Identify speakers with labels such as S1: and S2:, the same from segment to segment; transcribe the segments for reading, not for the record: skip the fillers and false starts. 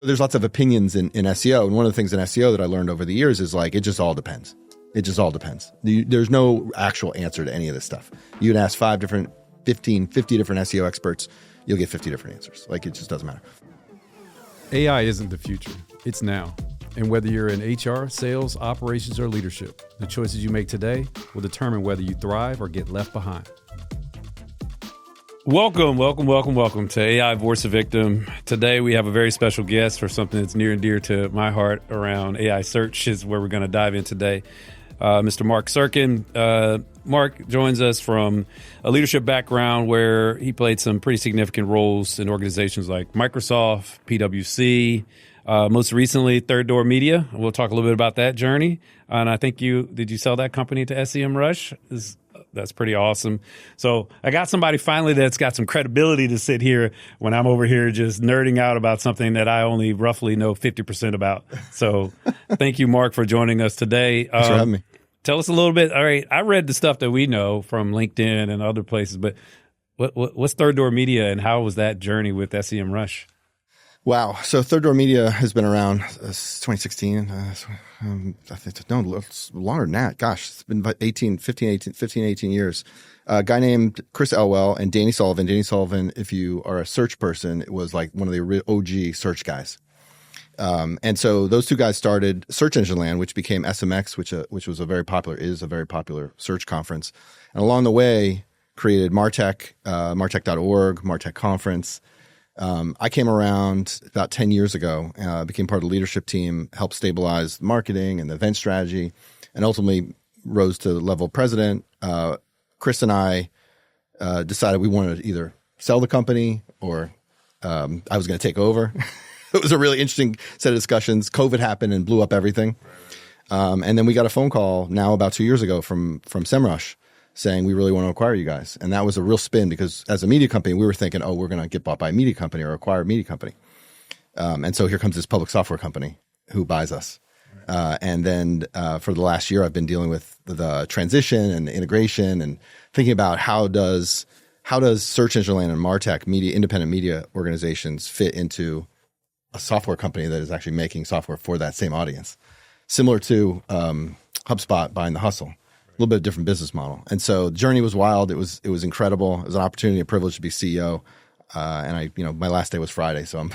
S1: There's lots of opinions in SEO. And one of the things in SEO that I learned over the years is like, it just all depends. It just all depends. There's no actual answer to any of this stuff. You can ask 50 different SEO experts. You'll get 50 different answers. Like, it just doesn't matter.
S2: AI isn't the future. It's now. And whether you're in HR, sales, operations, or leadership, the choices you make today will determine whether you thrive or get left behind. Welcome to AI Voice of Victim. Today we have a very special guest for something that's near and dear to my heart around AI search is where we're going to dive in today. Mr. Marc Sirkin. Marc joins us from a leadership background where he played some pretty significant roles in organizations like Microsoft, PwC, most recently Third Door Media. We'll talk a little bit about that journey. And I think did you sell that company to SEMRush? That's pretty awesome. So I got somebody finally that's got some credibility to sit here when I'm over here just nerding out about something that I only roughly know 50% about. So thank you, Marc, for joining us today.
S1: Thanks for having me.
S2: Tell us a little bit. All right, I read the stuff that we know from LinkedIn and other places, but what's Third Door Media and how was that journey with SEMRush?
S1: Wow. So Third Door Media has been around since 2016. I think, no, it's longer than that. Gosh, it's been about 18 years. A guy named Chris Elwell and Danny Sullivan. Danny Sullivan, if you are a search person, it was like one of the OG search guys. And so those two guys started Search Engine Land, which became SMX, which was a very popular search conference. And along the way, created MarTech, MarTech.org, MarTech Conference. I came around about 10 years ago, became part of the leadership team, helped stabilize marketing and the event strategy, and ultimately rose to the level of president. Chris and I decided we wanted to either sell the company or I was going to take over. It was a really interesting set of discussions. COVID happened and blew up everything. And then we got a phone call now about 2 years ago from SEMRush saying we really want to acquire you guys. And that was a real spin because as a media company, we were thinking, we're going to get bought by a media company or acquire a media company. And so here comes this public software company who buys us. And then for the last year, I've been dealing with the transition and the integration and thinking about how does Search Engine Land and MarTech, independent media organizations, fit into a software company that is actually making software for that same audience, similar to HubSpot buying The Hustle. A little bit of different business model. And so the journey was wild. It was incredible. It was an opportunity, a privilege to be CEO. And my last day was Friday, so I'm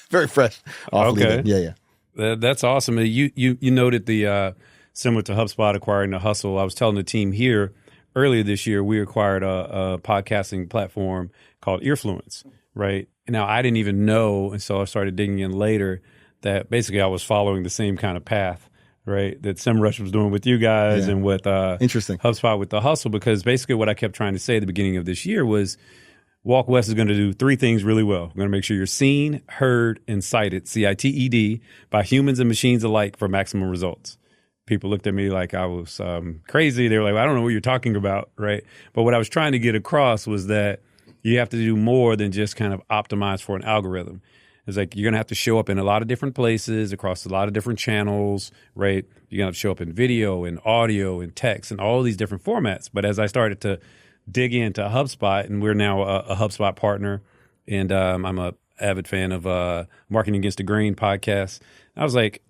S1: very fresh off leaving. Yeah.
S2: That's awesome. You noted the similar to HubSpot acquiring The Hustle. I was telling the team here earlier this year, we acquired a podcasting platform called Earfluence, right? Now, I didn't even know, and so I started digging in later, that basically I was following the same kind of path, right, that SEMRush was doing with you guys and with
S1: Interesting.
S2: HubSpot with The Hustle, because basically what I kept trying to say at the beginning of this year was Walk West is going to do three things really well. We're going to make sure you're seen, heard, and cited, CITED, by humans and machines alike for maximum results. People looked at me like I was crazy. They were like, I don't know what you're talking about, right? But what I was trying to get across was that you have to do more than just kind of optimize for an algorithm. It's like you're going to have to show up in a lot of different places across a lot of different channels, right? You're going to have to show up in video and audio and text and all these different formats. But as I started to dig into HubSpot, and we're now a HubSpot partner, and I'm a avid fan of Marketing Against the Grain podcast, I was like,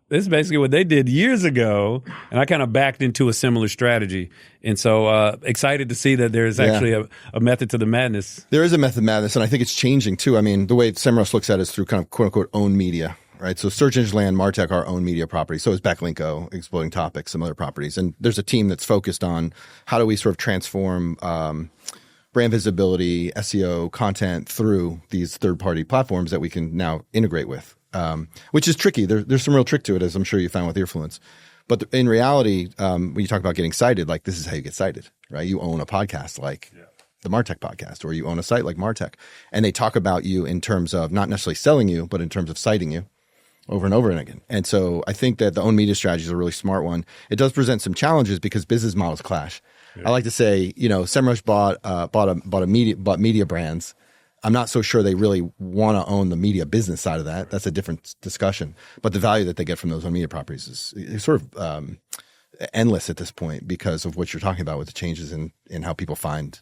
S2: this is basically what they did years ago, and I kind of backed into a similar strategy. And so excited to see that there's actually a method to the madness.
S1: There is a method to madness, and I think it's changing too. I mean, the way SEMRush looks at it is through kind of quote-unquote own media, right? So Search Engine Land, MarTech are own media properties. So is Backlinko, Exploding Topics, some other properties. And there's a team that's focused on how do we sort of transform brand visibility, SEO, content through these third-party platforms that we can now integrate with. Which is tricky. There's some real trick to it, as I'm sure you found with Earfluence. But in reality, when you talk about getting cited, like this is how you get cited, right? You own a podcast like the MarTech podcast, or you own a site like MarTech. And they talk about you in terms of not necessarily selling you, but in terms of citing you over and over and again. And so I think that the own media strategy is a really smart one. It does present some challenges because business models clash. Yeah. I like to say, SEMRush bought media brands. I'm not so sure they really want to own the media business side of that. That's a different discussion. But the value that they get from those own media properties is sort of endless at this point because of what you're talking about with the changes in how people find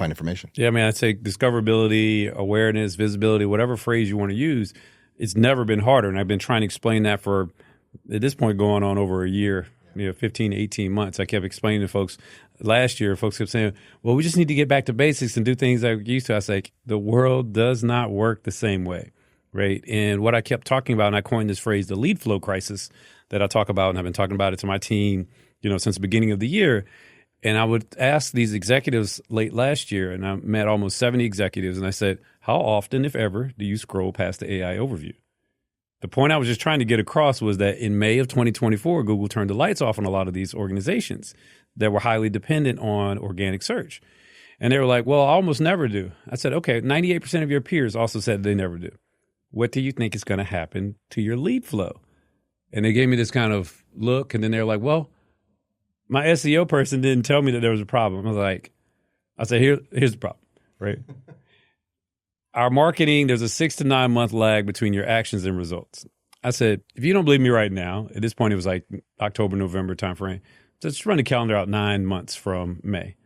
S1: information.
S2: Yeah, I mean, I'd say discoverability, awareness, visibility, whatever phrase you want to use. it's never been harder. And I've been trying to explain that for, at this point, going on over a year, 15, 18 months. I kept explaining to folks last year. Folks kept saying, well, we just need to get back to basics and do things like we used to. I was like, the world does not work the same way, right? And what I kept talking about, and I coined this phrase, the lead flow crisis that I talk about, and I've been talking about it to my team, since the beginning of the year. And I would ask these executives late last year, and I met almost 70 executives, and I said, how often, if ever, do you scroll past the AI overview? The point I was just trying to get across was that in May of 2024, Google turned the lights off on a lot of these organizations that were highly dependent on organic search. And they were like, well, I almost never do. I said, okay, 98% of your peers also said they never do. What do you think is going to happen to your lead flow? And they gave me this kind of look, and then they were like, well, my SEO person didn't tell me that there was a problem. I said, here's the problem, right? Our marketing, there's a 6 to 9 month lag between your actions and results. I said, if you don't believe me right now, at this point it was like October, November timeframe, so just run the calendar out 9 months from May.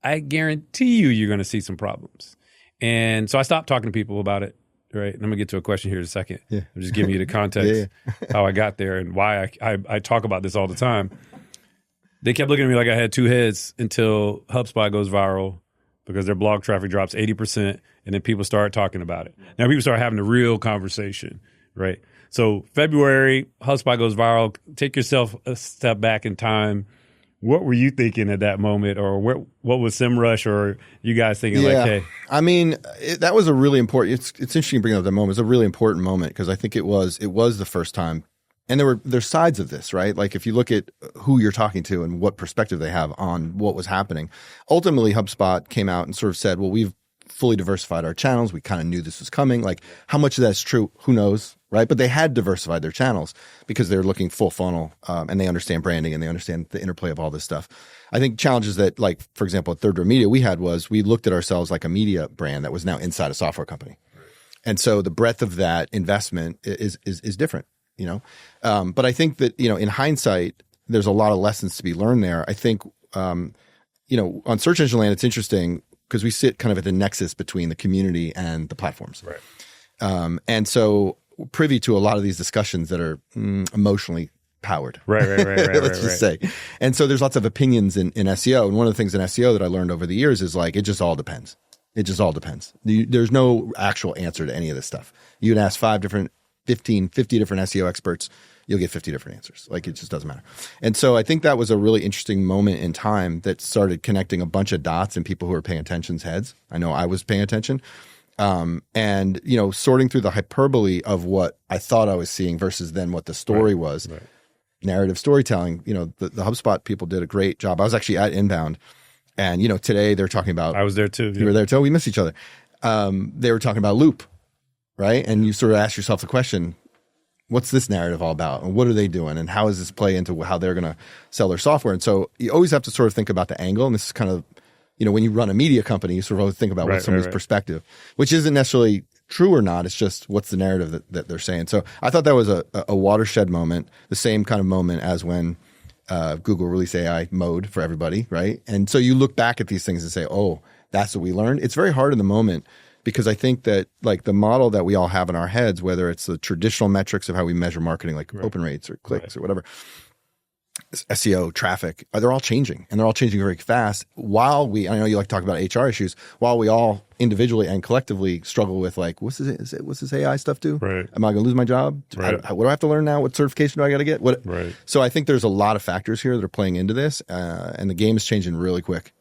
S2: I guarantee you're going to see some problems. And so I stopped talking to people about it, right? And I'm going to get to a question here in a second. Yeah. I'm just giving you the context, how I got there and why I talk about this all the time. They kept looking at me like I had two heads until HubSpot goes viral because their blog traffic drops 80%, and then people start talking about it. Now people start having a real conversation, right? So February, HubSpot goes viral. Take yourself a step back in time. What were you thinking at that moment, or what was SEMRush, or you guys thinking like, hey?
S1: I mean, that was a really important. It's interesting bringing up that moment. It's a really important moment because I think it was the first time. And there's sides of this, right? Like if you look at who you're talking to and what perspective they have on what was happening. Ultimately, HubSpot came out and sort of said, well, we've fully diversified our channels. We kind of knew this was coming. Like how much of that's true, who knows, right? But they had diversified their channels because they're looking full funnel and they understand branding and they understand the interplay of all this stuff. I think challenges that, like, for example, at Third Door Media we had was we looked at ourselves like a media brand that was now inside a software company. And so the breadth of that investment is different. But I think that, in hindsight, there's a lot of lessons to be learned there. I think, on Search Engine Land, it's interesting because we sit kind of at the nexus between the community and the platforms. Right. And so privy to a lot of these discussions that are emotionally powered. Right. Let's just say. And so there's lots of opinions in SEO. And one of the things in SEO that I learned over the years is like, it just all depends. It just all depends. There's no actual answer to any of this stuff. You can ask 50 different SEO experts, you'll get 50 different answers. Like it just doesn't matter. And so I think that was a really interesting moment in time that started connecting a bunch of dots in people who were paying attention's heads. I know I was paying attention. And sorting through the hyperbole of what I thought I was seeing versus then what the story was. Right. Narrative storytelling. The HubSpot people did a great job. I was actually at Inbound, and today they're talking about.
S2: I was there too.
S1: You were there too. We miss each other. They were talking about Loop. Right. And you sort of ask yourself the question, what's this narrative all about? And what are they doing? And how does this play into how they're going to sell their software? And so you always have to sort of think about the angle. And this is kind of, when you run a media company, you sort of always think about what's somebody's perspective, which isn't necessarily true or not. It's just what's the narrative that they're saying. So I thought that was a watershed moment, the same kind of moment as when Google released AI mode for everybody. Right. And so you look back at these things and say, oh, that's what we learned. It's very hard in the moment. Because I think that like the model that we all have in our heads, whether it's the traditional metrics of how we measure marketing, like open rates or clicks or whatever, SEO, traffic, they're all changing, and they're all changing very fast. While I know you like to talk about HR issues, while we all individually and collectively struggle with like, what's this AI stuff do? Right. Am I going to lose my job? Right. What do I have to learn now? What certification do I got to get? Right. So I think there's a lot of factors here that are playing into this, and the game is changing really quick.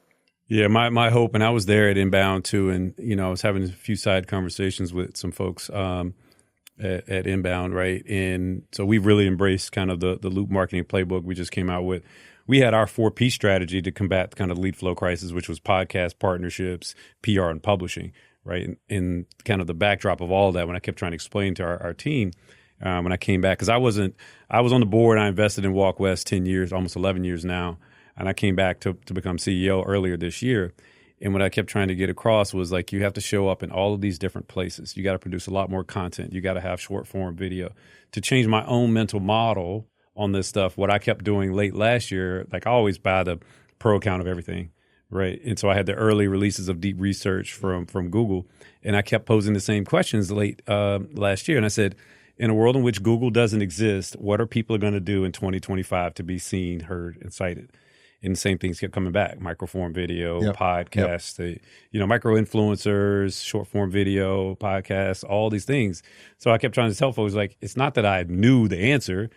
S2: Yeah, my hope, and I was there at Inbound too, and I was having a few side conversations with some folks at Inbound, right? And so we've really embraced kind of the Loop marketing playbook we just came out with. We had our 4P strategy to combat kind of lead flow crisis, which was podcast, partnerships, PR, and publishing, right? And kind of the backdrop of all of that, when I kept trying to explain to our team when I came back, because I was on the board, I invested in Walk West 10 years, almost 11 years now. And I came back to become CEO earlier this year. And what I kept trying to get across was like, you have to show up in all of these different places. You got to produce a lot more content. You got to have short form video. To change my own mental model on this stuff, what I kept doing late last year, like I always buy the pro account of everything, right? And so I had the early releases of deep research from Google. And I kept posing the same questions late last year. And I said, in a world in which Google doesn't exist, what are people going to do in 2025 to be seen, heard, and cited? And the same things kept coming back: microform video, podcasts, micro influencers, short form video, podcasts, all these things. So I kept trying to tell folks, like, it's not that I knew the answer.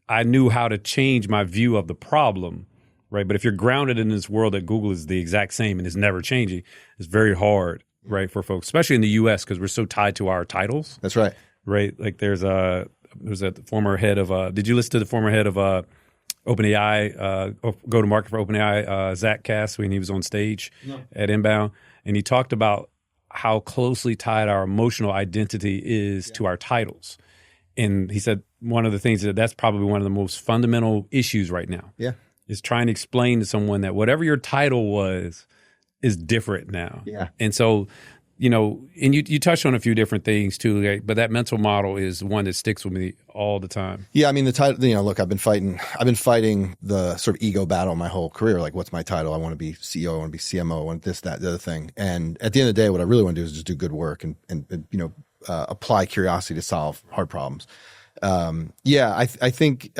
S2: I knew how to change my view of the problem, right? But if you're grounded in this world that Google is the exact same and is never changing, it's very hard, right, for folks, especially in the U.S. because we're so tied to our titles.
S1: That's right.
S2: Right? Like there's a former head of, did you listen to the former head of OpenAI, go to market for OpenAI, Zach Cass, when he was on stage at Inbound? And he talked about how closely tied our emotional identity is to our titles. And he said one of the things that's probably one of the most fundamental issues right now.
S1: Yeah.
S2: Is trying to explain to someone that whatever your title was is different now.
S1: Yeah.
S2: And so, and you touched on a few different things too, right? But that mental model is one that sticks with me all the time.
S1: Yeah, I mean the title. Look, I've been fighting the sort of ego battle my whole career. Like, what's my title? I want to be CEO. I want to be CMO. I want this, that, the other thing. And at the end of the day, what I really want to do is just do good work and apply curiosity to solve hard problems. I think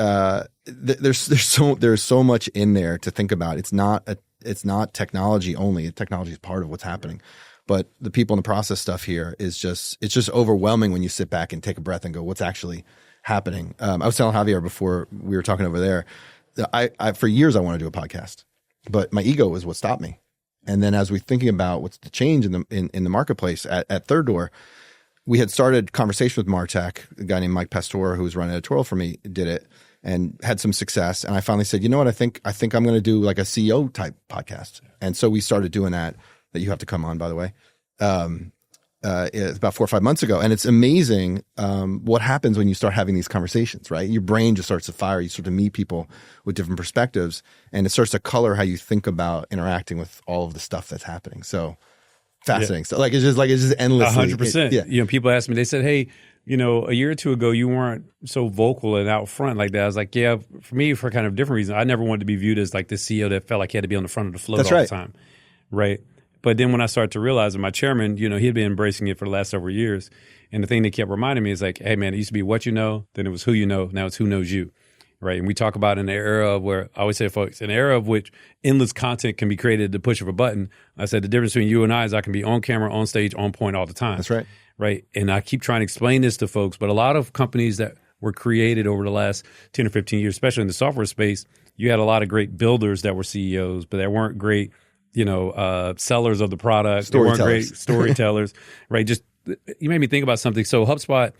S1: there's so much in there to think about. It's not technology only. Technology is part of what's happening. But the people in the process stuff here it's just overwhelming when you sit back and take a breath and go, what's actually happening? I was telling Javier before we were talking over there, I for years I wanted to do a podcast, but my ego was what stopped me. And then as we're thinking about what's the change in the marketplace at Third Door, we had started conversation with MarTech. A guy named Mike Pastor, who was running editorial for me, did it and had some success. And I finally said, you know what? I think I'm going to do like a CEO type podcast. And so we started doing that you have to come on, by the way. It's about 4 or 5 months ago. And it's amazing what happens when you start having these conversations, right? Your brain just starts to fire. You start to meet people with different perspectives, and it starts to color how you think about interacting with all of the stuff that's happening. So fascinating. So it's just endlessly.
S2: 100%. People ask me, they said, hey, a year or two ago, you weren't so vocal and out front like that. I was like, yeah, for me, for kind of different reasons. I never wanted to be viewed as like the CEO that felt like he had to be on the front of the float all the time. Right. But then when I started to realize that my chairman, he had been embracing it for the last several years. And the thing that kept reminding me is like, hey, man, it used to be what you know, then it was who you know, now it's who knows you. Right. And we talk about in the era of where I always say, folks, an era of which endless content can be created at the push of a button. I said the difference between you and I is I can be on camera, on stage, on point all the time.
S1: That's right.
S2: Right. And I keep trying to explain this to folks, but a lot of companies that were created over the last 10 or 15 years, especially in the software space, you had a lot of great builders that were CEOs, but that weren't great sellers of the product. They weren't great storytellers, right? Just, you made me think about something. So HubSpot,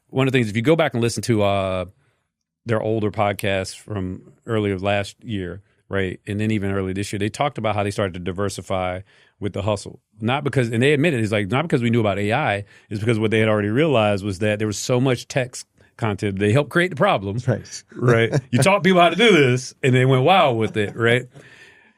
S2: one of the things, if you go back and listen to their older podcasts from earlier last year, right, and then even early this year, they talked about how they started to diversify with the hustle. Not because, and they admitted, it's like, not because we knew about AI, it's because what they had already realized was that there was so much text content. They helped create the problem, right? You taught people how to do this, and they went wild with it, right?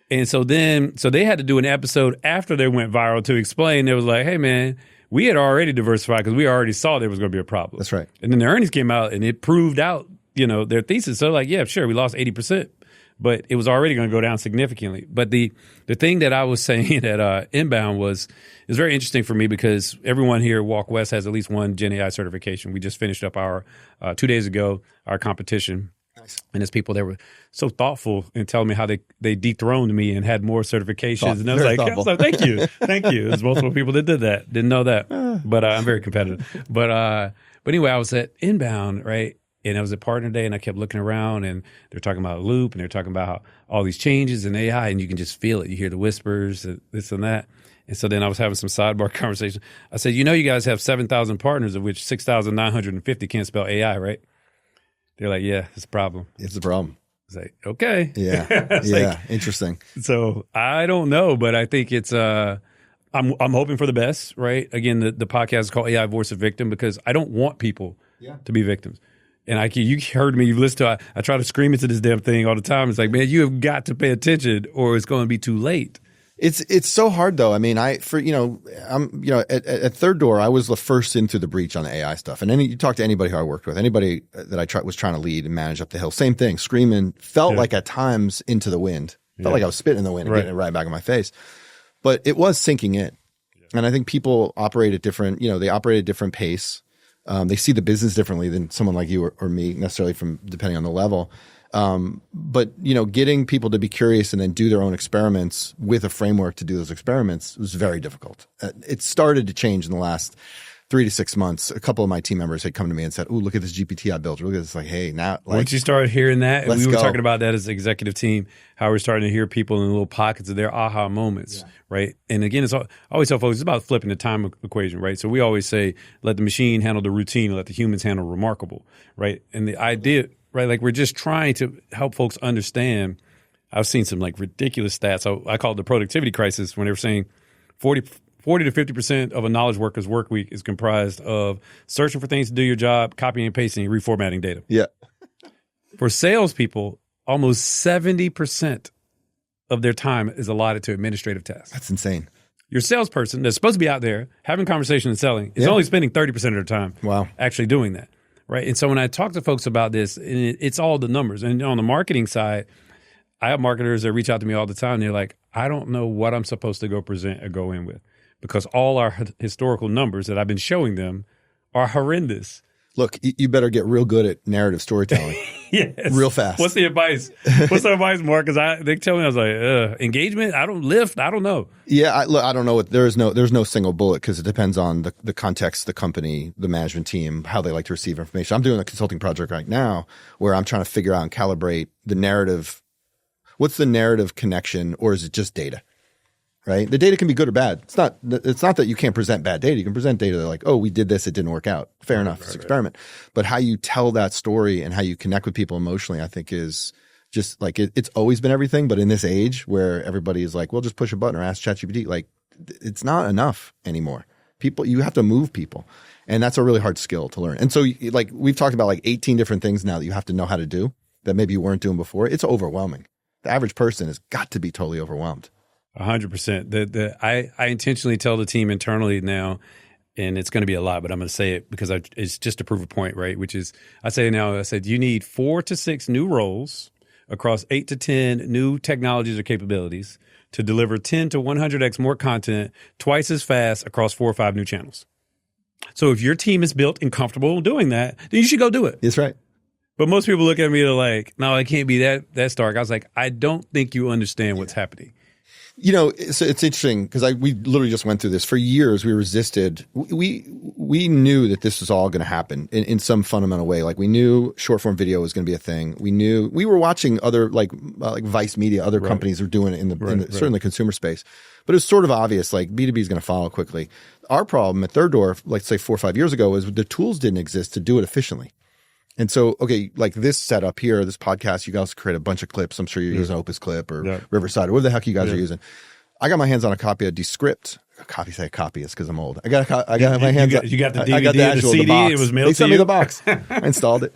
S2: And so they had to do an episode after they went viral to explain. It was like, hey, man, we had already diversified because we already saw there was going to be a problem.
S1: That's right.
S2: And then the earnings came out and it proved out, their thesis. So like, yeah, sure, we lost 80%, but it was already going to go down significantly. But the thing that I was saying at Inbound was very interesting for me because everyone here at Walk West has at least one Gen AI certification. We just finished up our 2 days ago, our competition. And there's people that were so thoughtful in telling me how they dethroned me and had more certifications. And I was like, thank you. There's multiple people that did that. Didn't know that. But I'm very competitive. But anyway, I was at Inbound, right? And I was at Partner Day and I kept looking around and they're talking about Loop and they're talking about all these changes in AI and you can just feel it. You hear the whispers, this and that. And so then I was having some sidebar conversation. I said, you guys have 7,000 partners of which 6,950 can't spell AI, right? They're like, yeah, it's a problem.
S1: It's a problem.
S2: It's like, okay.
S1: Yeah.
S2: Like,
S1: interesting.
S2: So I don't know, but I think it's, I'm hoping for the best, right? Again, the podcast is called AI Voice of Victim because I don't want people to be victims. And you heard me, you've listened to, I try to scream into this damn thing all the time. It's like, man, you have got to pay attention or it's going to be too late.
S1: It's so hard though. I mean, at Third Door, I was the first into the breach on the AI stuff. And then you talk to anybody who I worked with, anybody that I was trying to lead and manage up the hill, same thing, screaming, felt like at times into the wind, felt like I was spitting in the wind and getting it right back in my face. But it was sinking in. And I think people operate at different, they operate at different pace. They see the business differently than someone like you or me, necessarily from depending on the level. But getting people to be curious and then do their own experiments with a framework to do those experiments was very difficult. It started to change in the last 3 to 6 months. A couple of my team members had come to me and said, "Oh, look at this GPT I built. Look at this." Like, hey, now,
S2: once you started hearing that, and we were
S1: go.
S2: talking about that as an executive team, how we're starting to hear people in little pockets of their aha moments, right? And again, I always tell folks, it's about flipping the time equation, right? So we always say, let the machine handle the routine, and let the humans handle remarkable, right? And the idea, right, like we're just trying to help folks understand. I've seen some like ridiculous stats. I call it the productivity crisis when they were saying 40 to 50% of a knowledge worker's work week is comprised of searching for things to do your job, copying and pasting, reformatting data.
S1: Yeah.
S2: For salespeople, almost 70% of their time is allotted to administrative tasks.
S1: That's insane.
S2: Your salesperson that's supposed to be out there having conversation and selling is only spending 30% of their time actually doing that, right? And so when I talk to folks about this, and it's all the numbers. And on the marketing side, I have marketers that reach out to me all the time. They're like, I don't know what I'm supposed to go present or go in with, because all our historical numbers that I've been showing them are horrendous.
S1: Look, you better get real good at narrative storytelling.
S2: Yes.
S1: Real fast.
S2: What's the advice? What's the advice, Mark? Because they tell me, I was like, engagement? I don't lift. I don't know.
S1: Yeah, I don't know what. There's no single bullet, because it depends on the context, the company, the management team, how they like to receive information. I'm doing a consulting project right now where I'm trying to figure out and calibrate the narrative. What's the narrative connection, or is it just data? Right? The data can be good or bad. It's not that you can't present bad data. You can present data like, oh, we did this, it didn't work out. Fair enough. It's an experiment. But how you tell that story and how you connect with people emotionally, I think is just like, it's always been everything. But in this age where everybody is like, well, just push a button or ask ChatGPT, like it's not enough anymore. You have to move people. And that's a really hard skill to learn. And so like we've talked about like 18 different things now that you have to know how to do that maybe you weren't doing before. It's overwhelming. The average person has got to be totally overwhelmed.
S2: 100%. I intentionally tell the team internally now, and it's going to be a lot, but I'm going to say it because it's just to prove a point, right? Which is, I said, you need 4 to 6 new roles across 8 to 10 new technologies or capabilities to deliver 10 to 100x more content twice as fast across 4 or 5 new channels. So if your team is built and comfortable doing that, then you should go do it.
S1: That's right.
S2: But most people look at me, they're like, no, it can't be that stark. I was like, I don't think you understand what's happening.
S1: It's interesting because we literally just went through this. For years, we resisted. We knew that this was all going to happen in some fundamental way. Like we knew short form video was going to be a thing. We knew we were watching other like Vice Media, other companies are doing it in certainly consumer space. But it was sort of obvious like B2B is going to follow quickly. Our problem at Third Door, like say 4 or 5 years ago, is the tools didn't exist to do it efficiently. And so, okay, like this setup here, this podcast, you guys create a bunch of clips. I'm sure you're using Opus Clip or Riverside or whatever the heck you guys are using. I got my hands on a copy of Descript. Copy is because I'm old. I got my hands on.
S2: You got the DVD,
S1: I got the actual,
S2: the CD.
S1: The box.
S2: It was mailed
S1: They
S2: to
S1: sent
S2: you.
S1: me the box. I installed it.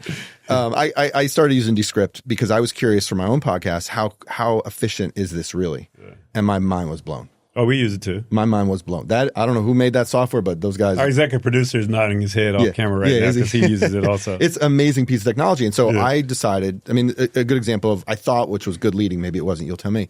S1: I started using Descript because I was curious for my own podcast. How efficient is this really? Yeah. And my mind was blown.
S2: Oh, we use it too.
S1: My mind was blown. I don't know who made that software, but those guys.
S2: Our executive producer is nodding his head off camera right now because he uses it also.
S1: It's an amazing piece of technology. And so I decided, a good example of I thought, which was good leading, maybe it wasn't, you'll tell me.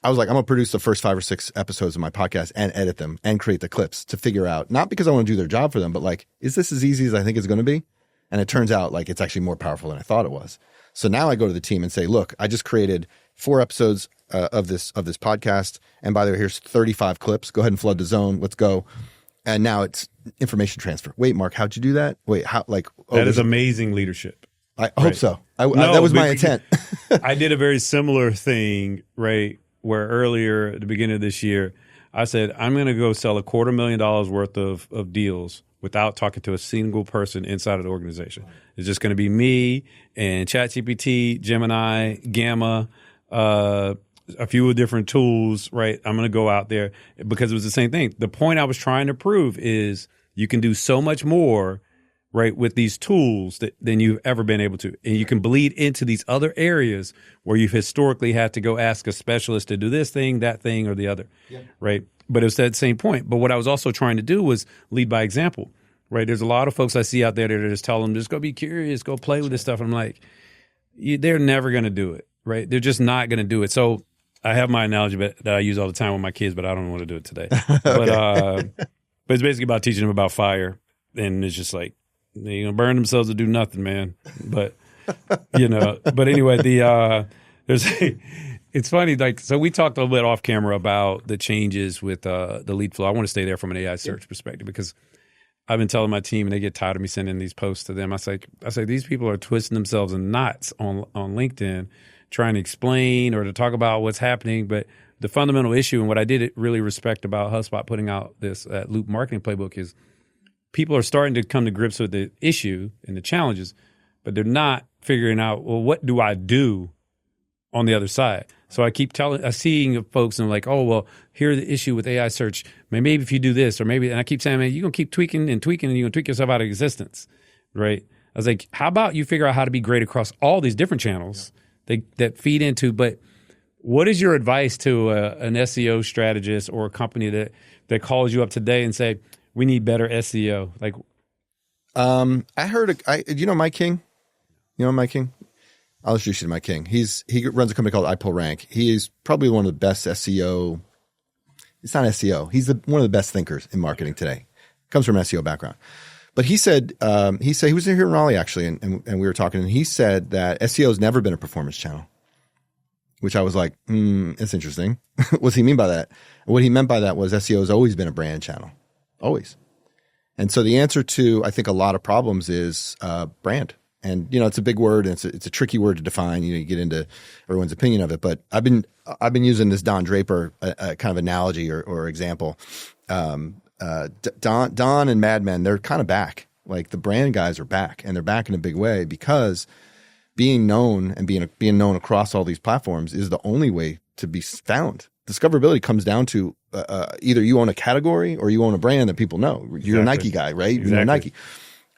S1: I was like, I'm going to produce the first 5 or 6 episodes of my podcast and edit them and create the clips to figure out, not because I want to do their job for them, but like, is this as easy as I think it's going to be? And it turns out like it's actually more powerful than I thought it was. So now I go to the team and say, look, I just created 4 episodes of this podcast. And by the way, here's 35 clips. Go ahead and flood the zone. Let's go. And now it's information transfer. Wait, Mark, how'd you do that? Wait, how? Like
S2: that is amazing leadership.
S1: I hope so. That was my intent.
S2: I did a very similar thing, right? Where earlier at the beginning of this year, I said, I'm going to go sell $250,000 worth of deals without talking to a single person inside of the organization. It's just going to be me and ChatGPT, Gemini, Gamma, a few different tools, right? I'm going to go out there because it was the same thing. The point I was trying to prove is you can do so much more, right, with these tools than you've ever been able to. And you can bleed into these other areas where you've historically had to go ask a specialist to do this thing, that thing, or the other, right? But it was that same point. But what I was also trying to do was lead by example, right? There's a lot of folks I see out there that are just telling them, just go be curious, go play with this stuff. And I'm like, they're never going to do it, right? They're just not going to do it. So I have my analogy that I use all the time with my kids, but I don't want to do it today. But it's basically about teaching them about fire. And it's just like, They're gonna burn themselves to do nothing, man. But but anyway, it's funny. Like, so we talked a little bit off camera about the changes with the lead flow. I want to stay there from an AI search perspective because I've been telling my team, and they get tired of me sending these posts to them. I say these people are twisting themselves in knots on LinkedIn, trying to explain or to talk about what's happening. But the fundamental issue, and what I did really respect about HubSpot putting out this Loop marketing playbook, is people are starting to come to grips with the issue and the challenges, but they're not figuring out, well, what do I do on the other side? So I keep seeing folks, and I'm like, oh, well, here's the issue with AI search. Maybe if you do this, or maybe, and I keep saying, man, you're going to keep tweaking, and you're going to tweak yourself out of existence, right? I was like, how about you figure out how to be great across all these different channels that feed into, but what is your advice to an SEO strategist or a company that calls you up today and say, we need better SEO? Like,
S1: I heard, Mike King? You know Mike King? I'll introduce you to Mike King. He runs a company called iPullRank. He is probably one of the best SEO. It's not SEO. He's one of the best thinkers in marketing today. Comes from an SEO background. But he said he was here in Raleigh actually, and we were talking, and he said that SEO has never been a performance channel, which I was like, it's interesting. What does he mean by that? What he meant by that was SEO has always been a brand channel, always. And so the answer to, I think, a lot of problems is brand. And, it's a big word, and it's a tricky word to define. You get into everyone's opinion of it. But I've been using this Don Draper kind of analogy or example. Don and Mad Men, they're kind of back. Like, the brand guys are back, and they're back in a big way because being known and being known across all these platforms is the only way to be found. Discoverability comes down to either you own a category or you own a brand that people know. You're a Nike guy, right?
S2: Exactly.
S1: You're Nike.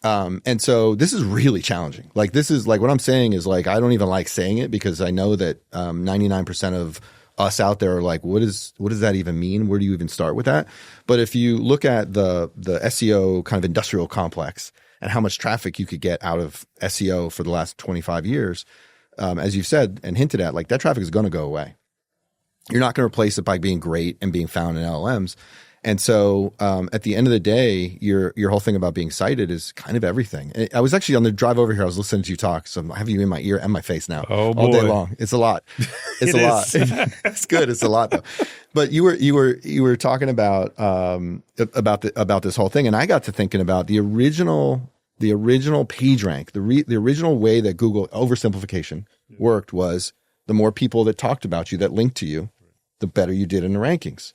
S1: And so this is really challenging. Like, this is like, what I'm saying is, like, I don't even like saying it because I know that 99% of us out there are like, what does that even mean? Where do you even start with that? But if you look at the SEO kind of industrial complex and how much traffic you could get out of SEO for the last 25 years, as you've said and hinted at, like, that traffic is going to go away. You're not going to replace it by being great and being found in LLMs. And so at the end of the day, your whole thing about being cited is kind of everything. I was actually on the drive over here. I was listening to you talk. So I'm having you in my ear and my face now all day long. It's a lot. It's a lot. It's good. It's a lot though. But you were talking about this whole thing, and I got to thinking about the original PageRank. The original way that Google oversimplification worked was the more people that talked about you, that linked to you, the better you did in the rankings.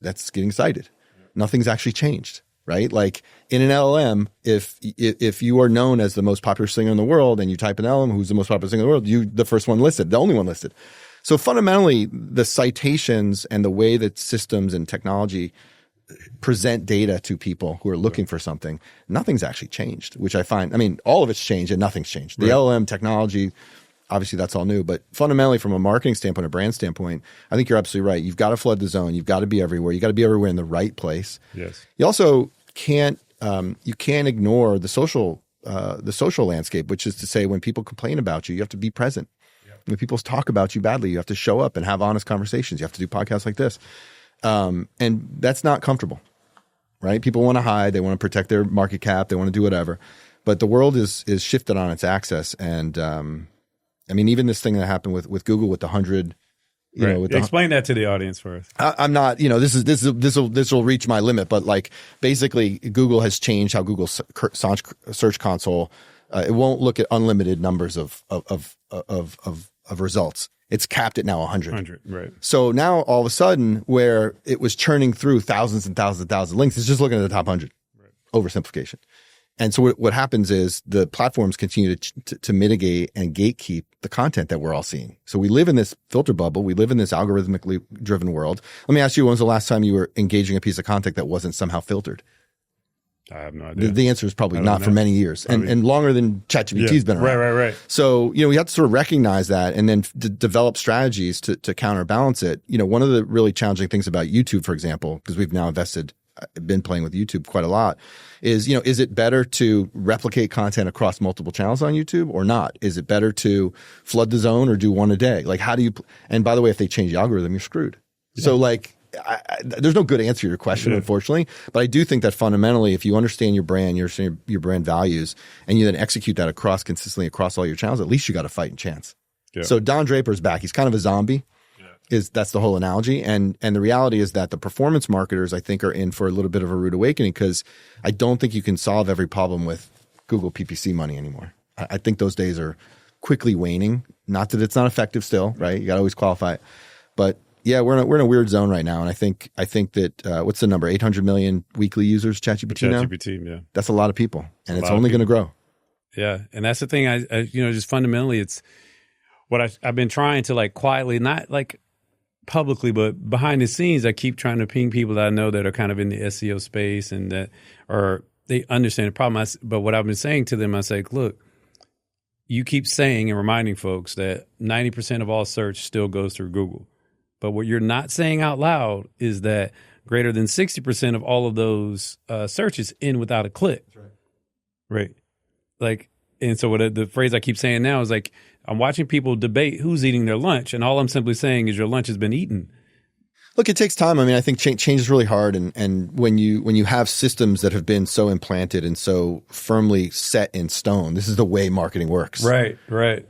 S1: That's getting cited. Nothing's actually changed, right? Like, in an LLM, if you are known as the most popular singer in the world and you type in LLM, who's the most popular singer in the world, you're the first one listed, the only one listed. So fundamentally, the citations and the way that systems and technology present data to people who are looking for something, nothing's actually changed, which I find, all of it's changed and nothing's changed. The LLM technology, obviously that's all new, but fundamentally from a marketing standpoint, a brand standpoint, I think you're absolutely right. You've got to flood the zone. You've got to be everywhere. You got to be everywhere in the right place.
S2: Yes.
S1: You also can't ignore the social landscape, which is to say, when people complain about you, you have to be present. Yep. When people talk about you badly, you have to show up and have honest conversations. You have to do podcasts like this. And that's not comfortable, right? People want to hide. They want to protect their market cap. They want to do whatever. But the world is shifted on its axis. And, even this thing that happened with Google with the 100,
S2: explain that to the audience for us.
S1: I'm not, this will reach my limit, but like, basically Google has changed how Google Search Console. It won't look at unlimited numbers of results. It's capped at now 100. 100,
S2: right.
S1: So now all of a sudden, where it was churning through thousands and thousands and thousands of links, it's just looking at the top 100. Right. Oversimplification. And so what happens is the platforms continue to mitigate and gatekeep the content that we're all seeing. So we live in this filter bubble. We live in this algorithmically driven world. Let me ask you, when was the last time you were engaging a piece of content that wasn't somehow filtered?
S2: I have no idea.
S1: The answer is probably not for many years, and longer than ChatGPT's been around.
S2: Right.
S1: So, we have to sort of recognize that and then develop strategies to counterbalance it. One of the really challenging things about YouTube, for example, because we've now been playing with YouTube quite a lot, is it better to replicate content across multiple channels on YouTube or not? Is it better to flood the zone or do one a day? Like, how do you, and by the way, if they change the algorithm, you're screwed. Yeah. So like, there's no good answer to your question, unfortunately. But I do think that fundamentally, if you understand your brand, you understand your brand values, and you then execute that consistently across all your channels, at least you got a fighting chance. Yeah. So Don Draper's back. He's kind of a zombie. That's the whole analogy. And the reality is that the performance marketers, I think, are in for a little bit of a rude awakening, because I don't think you can solve every problem with Google PPC money anymore. I think those days are quickly waning. Not that it's not effective still, right? You got to always qualify it. But yeah, we're in a weird zone right now. And I think that, what's the number? 800 million weekly users, ChatGPT now?
S2: ChatGPT, yeah.
S1: That's a lot of people. And it's only going to grow.
S2: Yeah. And that's the thing. I just fundamentally, it's what I've been trying to like quietly, not like publicly, but behind the scenes, I keep trying to ping people that I know that are kind of in the SEO space and that they understand the problem. But what I've been saying to them, I say, look, you keep saying and reminding folks that 90% of all search still goes through Google. But what you're not saying out loud is that greater than 60% of all of those searches end without a click. That's right. Like, and so what the phrase I keep saying now is like, I'm watching people debate who's eating their lunch, and all I'm simply saying is your lunch has been eaten.
S1: Look, it takes time. I mean, I think change is really hard, and when you have systems that have been so implanted and so firmly set in stone, this is the way marketing works.
S2: Right.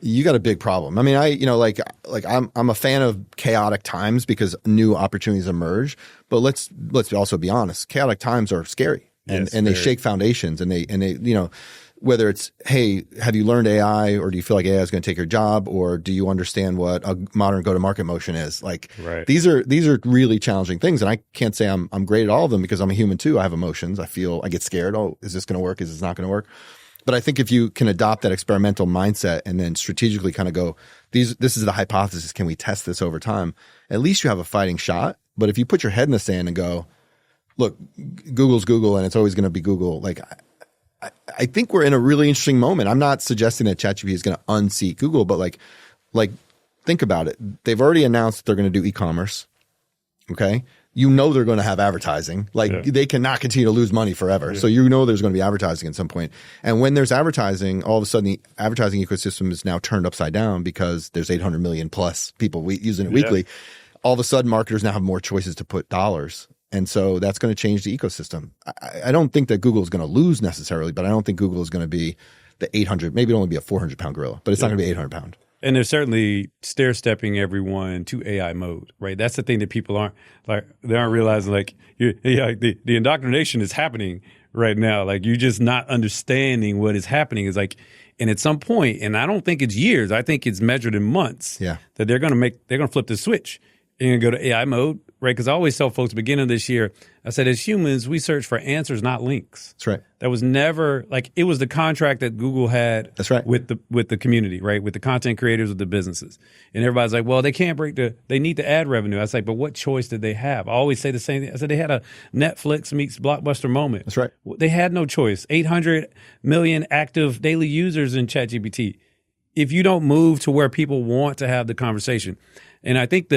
S1: You got a big problem. I mean, I'm a fan of chaotic times because new opportunities emerge. But let's also be honest. Chaotic times are scary, and they shake foundations, and they whether it's, hey, have you learned AI, or do you feel like AI is going to take your job, or do you understand what a modern go-to-market motion is? Like, these are really challenging things, and I can't say I'm great at all of them because I'm a human too. I have emotions. I get scared. Oh, is this going to work? Is this not going to work? But I think if you can adopt that experimental mindset and then strategically kind of go, this is the hypothesis. Can we test this over time? At least you have a fighting shot. But if you put your head in the sand and go, look, Google's Google and it's always going to be Google, like, I think we're in a really interesting moment. I'm not suggesting that ChatGPT is going to unseat Google, but like think about it. They've already announced that they're going to do e-commerce. Okay. They're going to have advertising. They cannot continue to lose money forever. Yeah. So there's going to be advertising at some point. And when there's advertising, all of a sudden the advertising ecosystem is now turned upside down because there's 800 million plus people using it weekly. All of a sudden marketers now have more choices to put dollars. And so that's going to change the ecosystem. I don't think that Google is going to lose necessarily, but I don't think Google is going to be the 800, maybe it'll only be a 400-pound gorilla, but it's not going to be 800 pound.
S2: And they're certainly stair-stepping everyone to AI mode, right? That's the thing that people aren't realizing. Like, the indoctrination is happening right now. Like, you're just not understanding what is happening. It's like, and at some point, and I don't think it's years, I think it's measured in months. Yeah. That they're going to flip the switch and go to AI mode, right? Because I always tell folks at the beginning of this year, I said, as humans, we search for answers, not links. That's right. That was never it was the contract that Google had. That's right. With the community, right? With the content creators, with the businesses, and everybody's like, well, they can't they need the ad revenue. I was like, but what choice did they have? I always say the same thing. I said they had a Netflix meets Blockbuster moment. That's right. They had no choice. 800 million active daily users in ChatGPT. If you don't move to where people want to have the conversation, and I think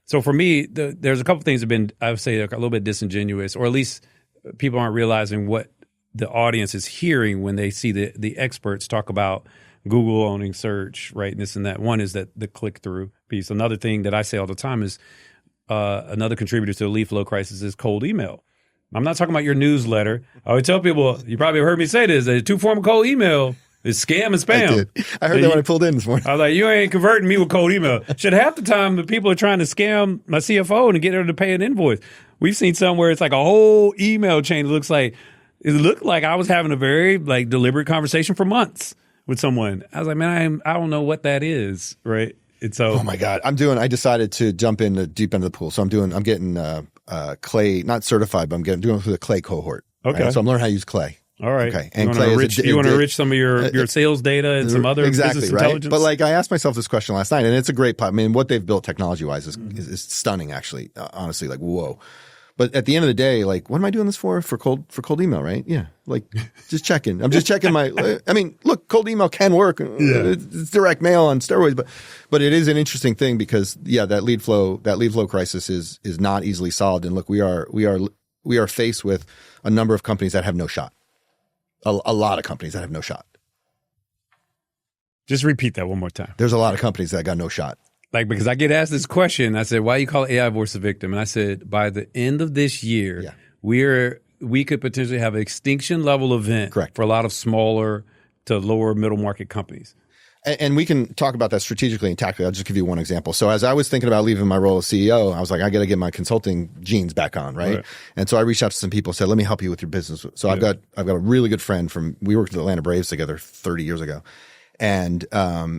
S2: so for me, there's a couple things that have been, I would say, a little bit disingenuous, or at least people aren't realizing what the audience is hearing when they see the experts talk about Google owning search, right, and this and that. One is that the click-through piece. Another thing that I say all the time is another contributor to the lead flow crisis is cold email. I'm not talking about your newsletter. I would tell people, you probably have heard me say this, a two-form cold email. It's scam and spam.
S1: I did. I heard that when I pulled in this morning.
S2: I was like, you ain't converting me with cold email. Shit, half the time the people are trying to scam my CFO and get her to pay an invoice. We've seen some where it's like a whole email chain. It looked like I was having a very deliberate conversation for months with someone. I was like, man, I don't know what that is, right? And so,
S1: oh my God, I decided to jump in the deep end of the pool. So I'm getting clay, not certified, but I'm doing it through the clay cohort. Okay. Right? So I'm learning how to use clay.
S2: All right. Okay. And you want to enrich some of your sales data and some other business intelligence?
S1: But I asked myself this question last night, and it's a great part. I mean, what they've built technology-wise is stunning, actually. Honestly, whoa. But at the end of the day, what am I doing this for cold email, right? Yeah. Just checking. I'm just checking look, cold email can work. Yeah. It's direct mail on steroids, but it is an interesting thing because that lead flow crisis is not easily solved. And look, we are faced with a number of companies that have no shot. A lot of companies that have no shot.
S2: Just repeat that one more time.
S1: There's a lot of companies that got no shot.
S2: Like, because I get asked this question, I said, why you call it AI voice of victim? And I said, by the end of this year, we could potentially have an extinction level event for a lot of smaller to lower middle market companies.
S1: And we can talk about that strategically and tactically. I'll just give you one example. So as I was thinking about leaving my role as CEO, I was like, I got to get my consulting genes back on, right? And so I reached out to some people, said, let me help you with your business. So I've got a really good friend we worked with the Atlanta Braves together 30 years ago. And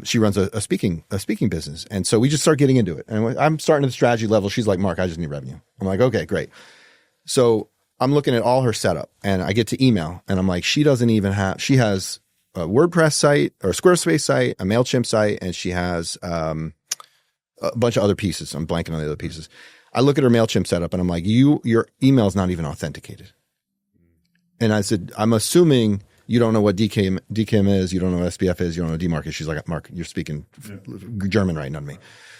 S1: she runs a speaking business. And so we just start getting into it. And I'm starting at the strategy level. She's like, Mark, I just need revenue. I'm like, okay, great. So I'm looking at all her setup and I get to email and I'm like, she has a WordPress site or a Squarespace site, a MailChimp site, and she has a bunch of other pieces. I'm blanking on the other pieces. I look at her MailChimp setup and I'm like, your email is not even authenticated. And I said, I'm assuming you don't know what DKIM is, you don't know what SPF is, you don't know what DMARC is. She's like, Mark, you're speaking German right now to me.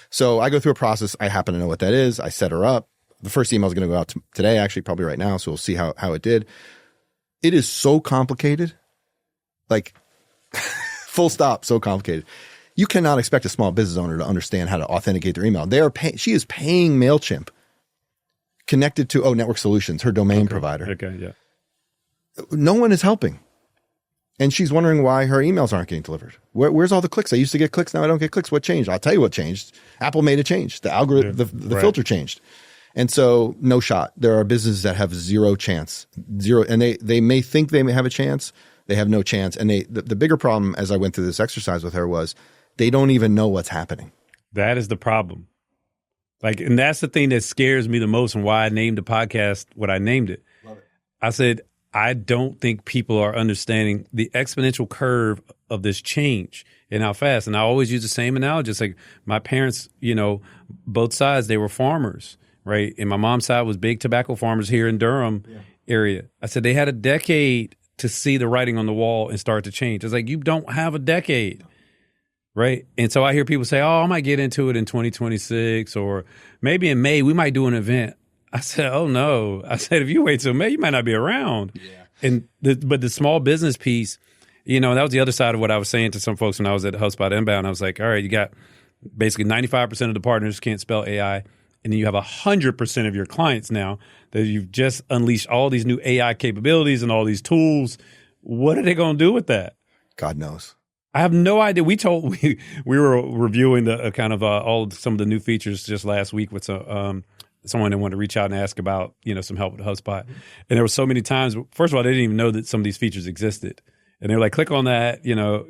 S1: So I go through a process. I happen to know what that is. I set her up. The first email is going to go out today, actually, probably right now. So we'll see how it did. It is so complicated. Like, full stop, so complicated. You cannot expect a small business owner to understand how to authenticate their email. She is paying MailChimp connected to Network Solutions, her domain provider.
S2: Okay, yeah.
S1: No one is helping. And she's wondering why her emails aren't getting delivered. Where's all the clicks? I used to get clicks, now I don't get clicks. What changed? I'll tell you what changed. Apple made a change. The algorithm, the filter changed. And so, no shot. There are businesses that have zero chance. And they may think they may have a chance. They have no chance. And the bigger problem as I went through this exercise with her was they don't even know what's happening.
S2: That is the problem. Like, and that's the thing that scares me the most and why I named the podcast what I named it. Love it. I said, I don't think people are understanding the exponential curve of this change and how fast. And I always use the same analogy. It's like my parents, both sides, they were farmers, right? And my mom's side was big tobacco farmers here in Durham area. I said they had a decade to see the writing on the wall and start to change. It's like, you don't have a decade, right? And so I hear people say, I might get into it in 2026 or maybe in May, we might do an event. I said, oh no. I said, if you wait till May, you might not be around. Yeah. But the small business piece, that was the other side of what I was saying to some folks when I was at HubSpot Inbound. I was like, all right, you got basically 95% of the partners can't spell AI. And then you have 100% of your clients now that you've just unleashed all these new AI capabilities and all these tools. What are they going to do with that?
S1: God knows.
S2: I have no idea. We were reviewing the kind of some of the new features just last week with someone that wanted to reach out and ask about, some help with HubSpot. And there were so many times, first of all, they didn't even know that some of these features existed. And they were like, click on that,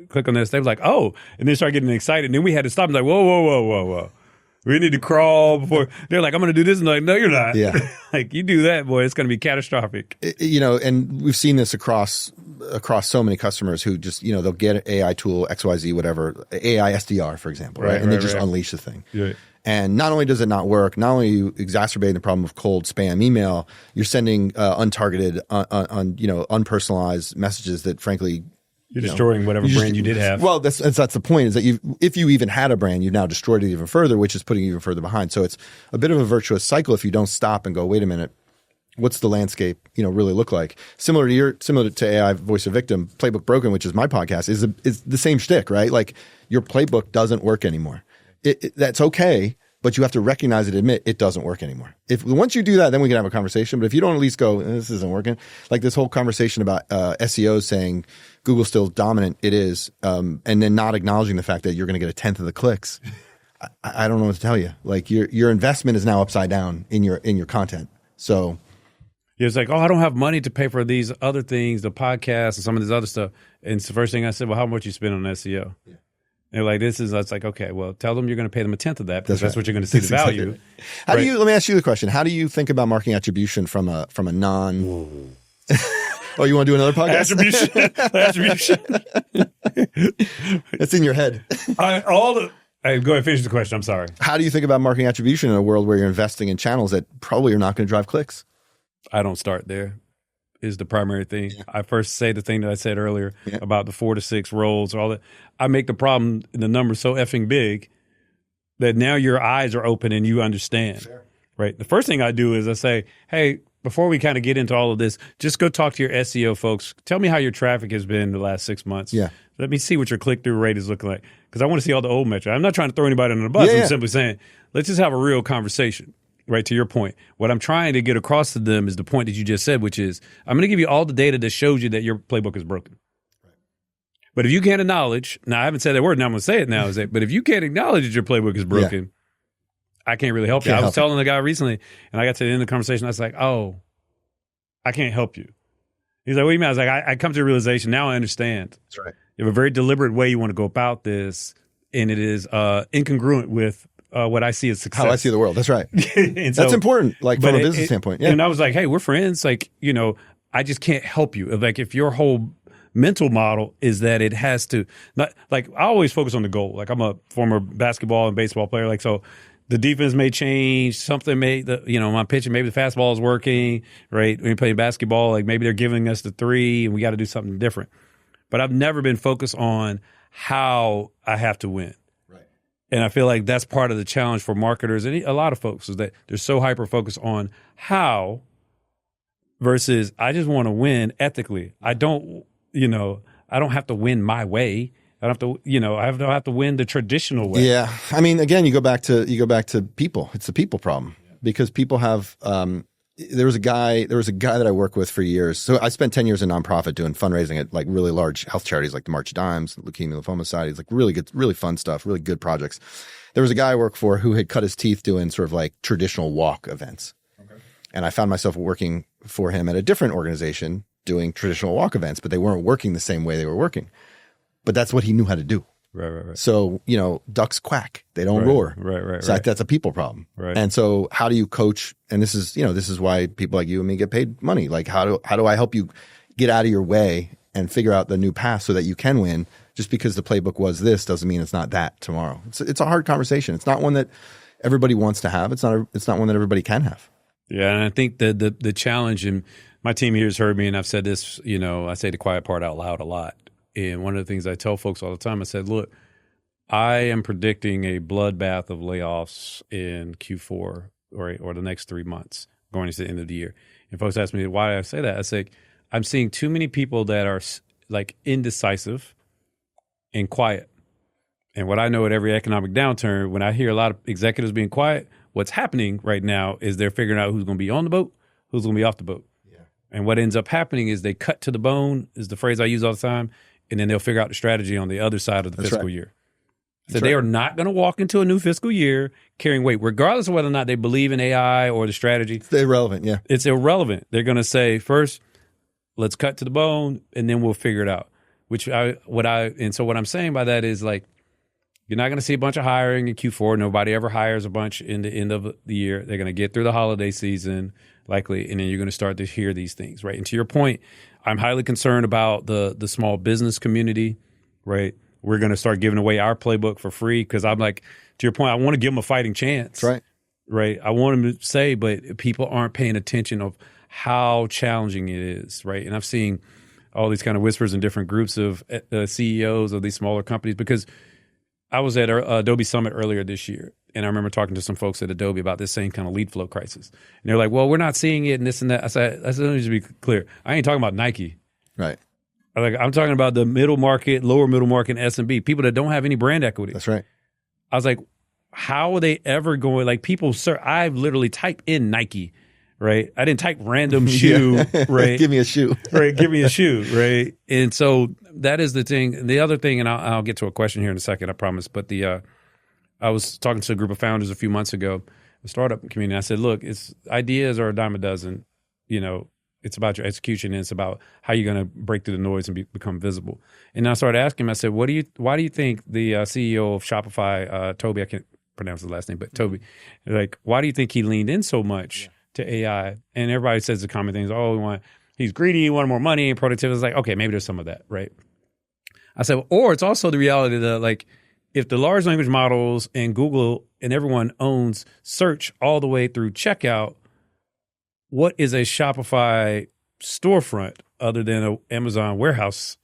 S2: click on this. They were like, oh, and they started getting excited. And then we had to stop and like, whoa. We need to crawl before. They're like, I'm going to do this. And I'm like, no, you're not. Yeah. Like, you do that, boy, it's going to be catastrophic.
S1: And we've seen this across so many customers who just, they'll get an AI tool, XYZ, whatever, AI SDR, for example, right? And they just unleash the thing. Yeah. And not only does it not work, not only are you exacerbating the problem of cold spam email, you're sending untargeted, unpersonalized messages that, frankly,
S2: you're destroying whatever brand you did have.
S1: Well, that's the point, is that if you even had a brand, you've now destroyed it even further, which is putting you even further behind. So it's a bit of a virtuous cycle if you don't stop and go, wait a minute, what's the landscape, really look like? Similar to AI voice of victim, Playbook Broken, which is my podcast, is the same shtick, right? Like, your playbook doesn't work anymore. That's okay, but you have to recognize and admit it doesn't work anymore. Once you do that, then we can have a conversation. But if you don't at least go, this isn't working, like this whole conversation about SEO saying Google's still dominant, it is, and then not acknowledging the fact that you're going to get 1/10 of the clicks. I don't know what to tell you. Like, your investment is now upside down in your content. So
S2: it's like, I don't have money to pay for these other things, the podcast and some of this other stuff. And it's the first thing I said, well, how much you spend on SEO? Yeah. And like, it's like, okay, well, tell them you're going to pay them 1/10 of that because that's what you're going to see the value.
S1: Exactly. Let me ask you the question. How do you think about marketing attribution from a non? Oh, you want to do another podcast? Attribution. It's in your head.
S2: Go ahead, finish the question. I'm sorry.
S1: How do you think about marketing attribution in a world where you're investing in channels that probably are not going to drive clicks?
S2: I don't start there. Is the primary thing. Yeah. I first say the thing that I said earlier about the 4 to 6 roles, all that. I make the problem, the number so effing big that now your eyes are open and you understand. Sure. Right. The first thing I do is I say, hey, before we kind of get into all of this, just go talk to your SEO folks. Tell me how your traffic has been the last 6 months. Yeah. let me see what your click-through rate is looking like. Because I want to see all the old metrics. I'm not trying to throw anybody under the bus. I'm simply saying, let's just have a real conversation, right, to your point. What I'm trying to get across to them is the point that you just said, which is I'm going to give you all the data that shows you that your playbook is broken. Right. But if you can't acknowledge, now I haven't said that word, now I'm going to say it now, but if you can't acknowledge that your playbook is broken, I can't really help you. I was telling a guy recently, and I got to the end of the conversation, I was like, oh, I can't help you. He's like, what do you mean? I was like, I come to the realization, now I understand.
S1: That's right.
S2: You have a very deliberate way you want to go about this, and it is incongruent with what I see as success.
S1: How I see the world. That's right. That's important, like from a business standpoint. Yeah.
S2: And I was like, hey, we're friends. Like, I just can't help you. Like, if your whole mental model is that it has to, not like, I always focus on the goal. Like, I'm a former basketball and baseball player. Like, so the defense may change, something may, my pitching, maybe the fastball is working, right? When you play basketball, like maybe they're giving us the 3 and we got to do something different. But I've never been focused on how I have to win. Right. And I feel like that's part of the challenge for marketers and a lot of folks is that they're so hyper-focused on how versus I just want to win ethically. I don't have to win my way. I don't have to, I don't have to win the traditional way.
S1: Yeah. I mean, again, you go back to people. It's the people problem because people have, there was a guy that I worked with for years. So I spent 10 years in nonprofit doing fundraising at like really large health charities like the March Dimes, Leukemia Lymphoma Societies, like really good, really fun stuff, really good projects. There was a guy I worked for who had cut his teeth doing sort of like traditional walk events. Okay. And I found myself working for him at a different organization doing traditional walk events, but they weren't working the same way they were working. But that's what he knew how to do.
S2: Right.
S1: So, ducks quack. They don't roar.
S2: Right.
S1: So that's a people problem.
S2: Right.
S1: And so how do you coach? And this is why people like you and me get paid money. Like how do I help you get out of your way and figure out the new path so that you can win? Just because the playbook was this doesn't mean it's not that tomorrow. It's a hard conversation. It's not one that everybody wants to have. It's not one that everybody can have.
S2: Yeah. And I think the challenge, and my team here has heard me, and I've said this, I say the quiet part out loud a lot. And one of the things I tell folks all the time, I said, look, I am predicting a bloodbath of layoffs in Q4 or the next 3 months going into the end of the year. And folks ask me why I say that. I say, I'm seeing too many people that are like indecisive and quiet. And what I know at every economic downturn, when I hear a lot of executives being quiet, what's happening right now is they're figuring out who's going to be on the boat, who's going to be off the boat. Yeah. And what ends up happening is they cut to the bone, is the phrase I use all the time. And then they'll figure out the strategy on the other side of the fiscal year. So they are not going to walk into a new fiscal year carrying weight, regardless of whether or not they believe in AI or the strategy.
S1: It's irrelevant, yeah.
S2: It's irrelevant. They're going to say, first, let's cut to the bone, and then we'll figure it out. So what I'm saying by that is, like, you're not going to see a bunch of hiring in Q4. Nobody ever hires a bunch in the end of the year. They're going to get through the holiday season, likely, and then you're going to start to hear these things, right? And to your point, I'm highly concerned about the small business community, right? We're going to start giving away our playbook for free because I'm like, to your point, I want to give them a fighting chance.
S1: That's right.
S2: Right. I want them to say, but people aren't paying attention of how challenging it is, right? And I've seen all these kind of whispers in different groups of CEOs of these smaller companies because I was at Adobe Summit earlier this year, and I remember talking to some folks at Adobe about this same kind of lead flow crisis. And they're like, well, we're not seeing it and this and that. I said, let me just be clear. I ain't talking about Nike.
S1: Right.
S2: I'm talking about the middle market, lower middle market, and SMB, people that don't have any brand equity.
S1: That's right.
S2: I was like, how are they ever going? Like, people, sir, I literally type in Nike, right? I didn't type random shoe, right?
S1: Give me a shoe.
S2: Right, give me a shoe, right? And so that is the thing. The other thing, and I'll get to a question here in a second, I promise, but I was talking to a group of founders a few months ago, the startup community. I said, look, ideas are a dime a dozen, it's about your execution, and it's about how you're going to break through the noise and become visible. And I started asking him, I said, why do you think the CEO of Shopify, Toby, I can't pronounce his last name, but Toby, like, why do you think he leaned in so much to AI? And everybody says the common things, he's greedy, he wanted more money and productivity. It's like, okay, maybe there's some of that, right? I said, or it's also the reality that, like, if the large language models and Google and everyone owns search all the way through checkout, what is a Shopify storefront other than an Amazon warehouse?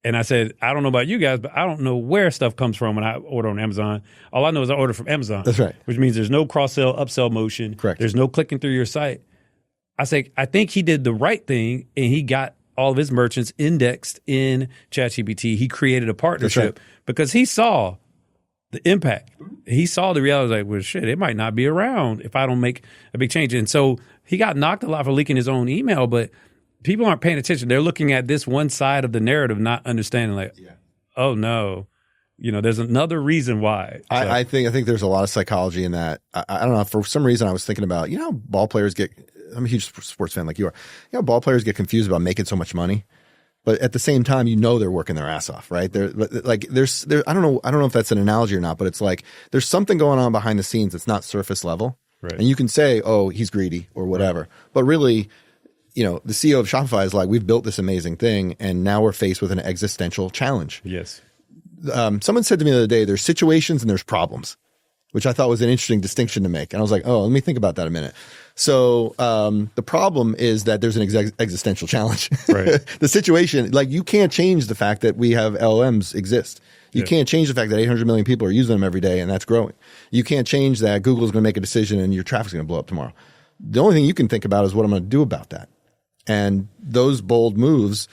S2: And I said, I don't know about you guys, but I don't know where stuff comes from when I order on Amazon. All I know is I order from Amazon.
S1: That's right.
S2: Which means there's no cross-sell, upsell motion.
S1: Correct.
S2: There's no clicking through your site. I say, I think he did the right thing, and he got all of his merchants indexed in ChatGPT. He created a partnership because he saw the impact. He saw the reality, like, well, shit, it might not be around if I don't make a big change. And so he got knocked a lot for leaking his own email, but people aren't paying attention. They're looking at this one side of the narrative, not understanding, like, oh no, there's another reason why. So,
S1: I think there's a lot of psychology in that. I don't know. For some reason, I was thinking about, how ball players get, I'm a huge sports fan like you are. Ball players get confused about making so much money. But at the same time, they're working their ass off, right? They're like, I don't know if that's an analogy or not, but it's like, there's something going on behind the scenes that's not surface level.
S2: Right.
S1: And you can say, oh, he's greedy or whatever. Right. But really, the CEO of Shopify is like, we've built this amazing thing and now we're faced with an existential challenge.
S2: Yes.
S1: Someone said to me the other day, there's situations and there's problems, which I thought was an interesting distinction to make. And I was like, oh, let me think about that a minute. So the problem is that there's an existential challenge.
S2: Right.
S1: The situation, like, you can't change the fact that we have LLMs exist. You can't change the fact that 800 million people are using them every day and that's growing. You can't change that Google's going to make a decision and your traffic's going to blow up tomorrow. The only thing you can think about is what I'm going to do about that. And those bold moves,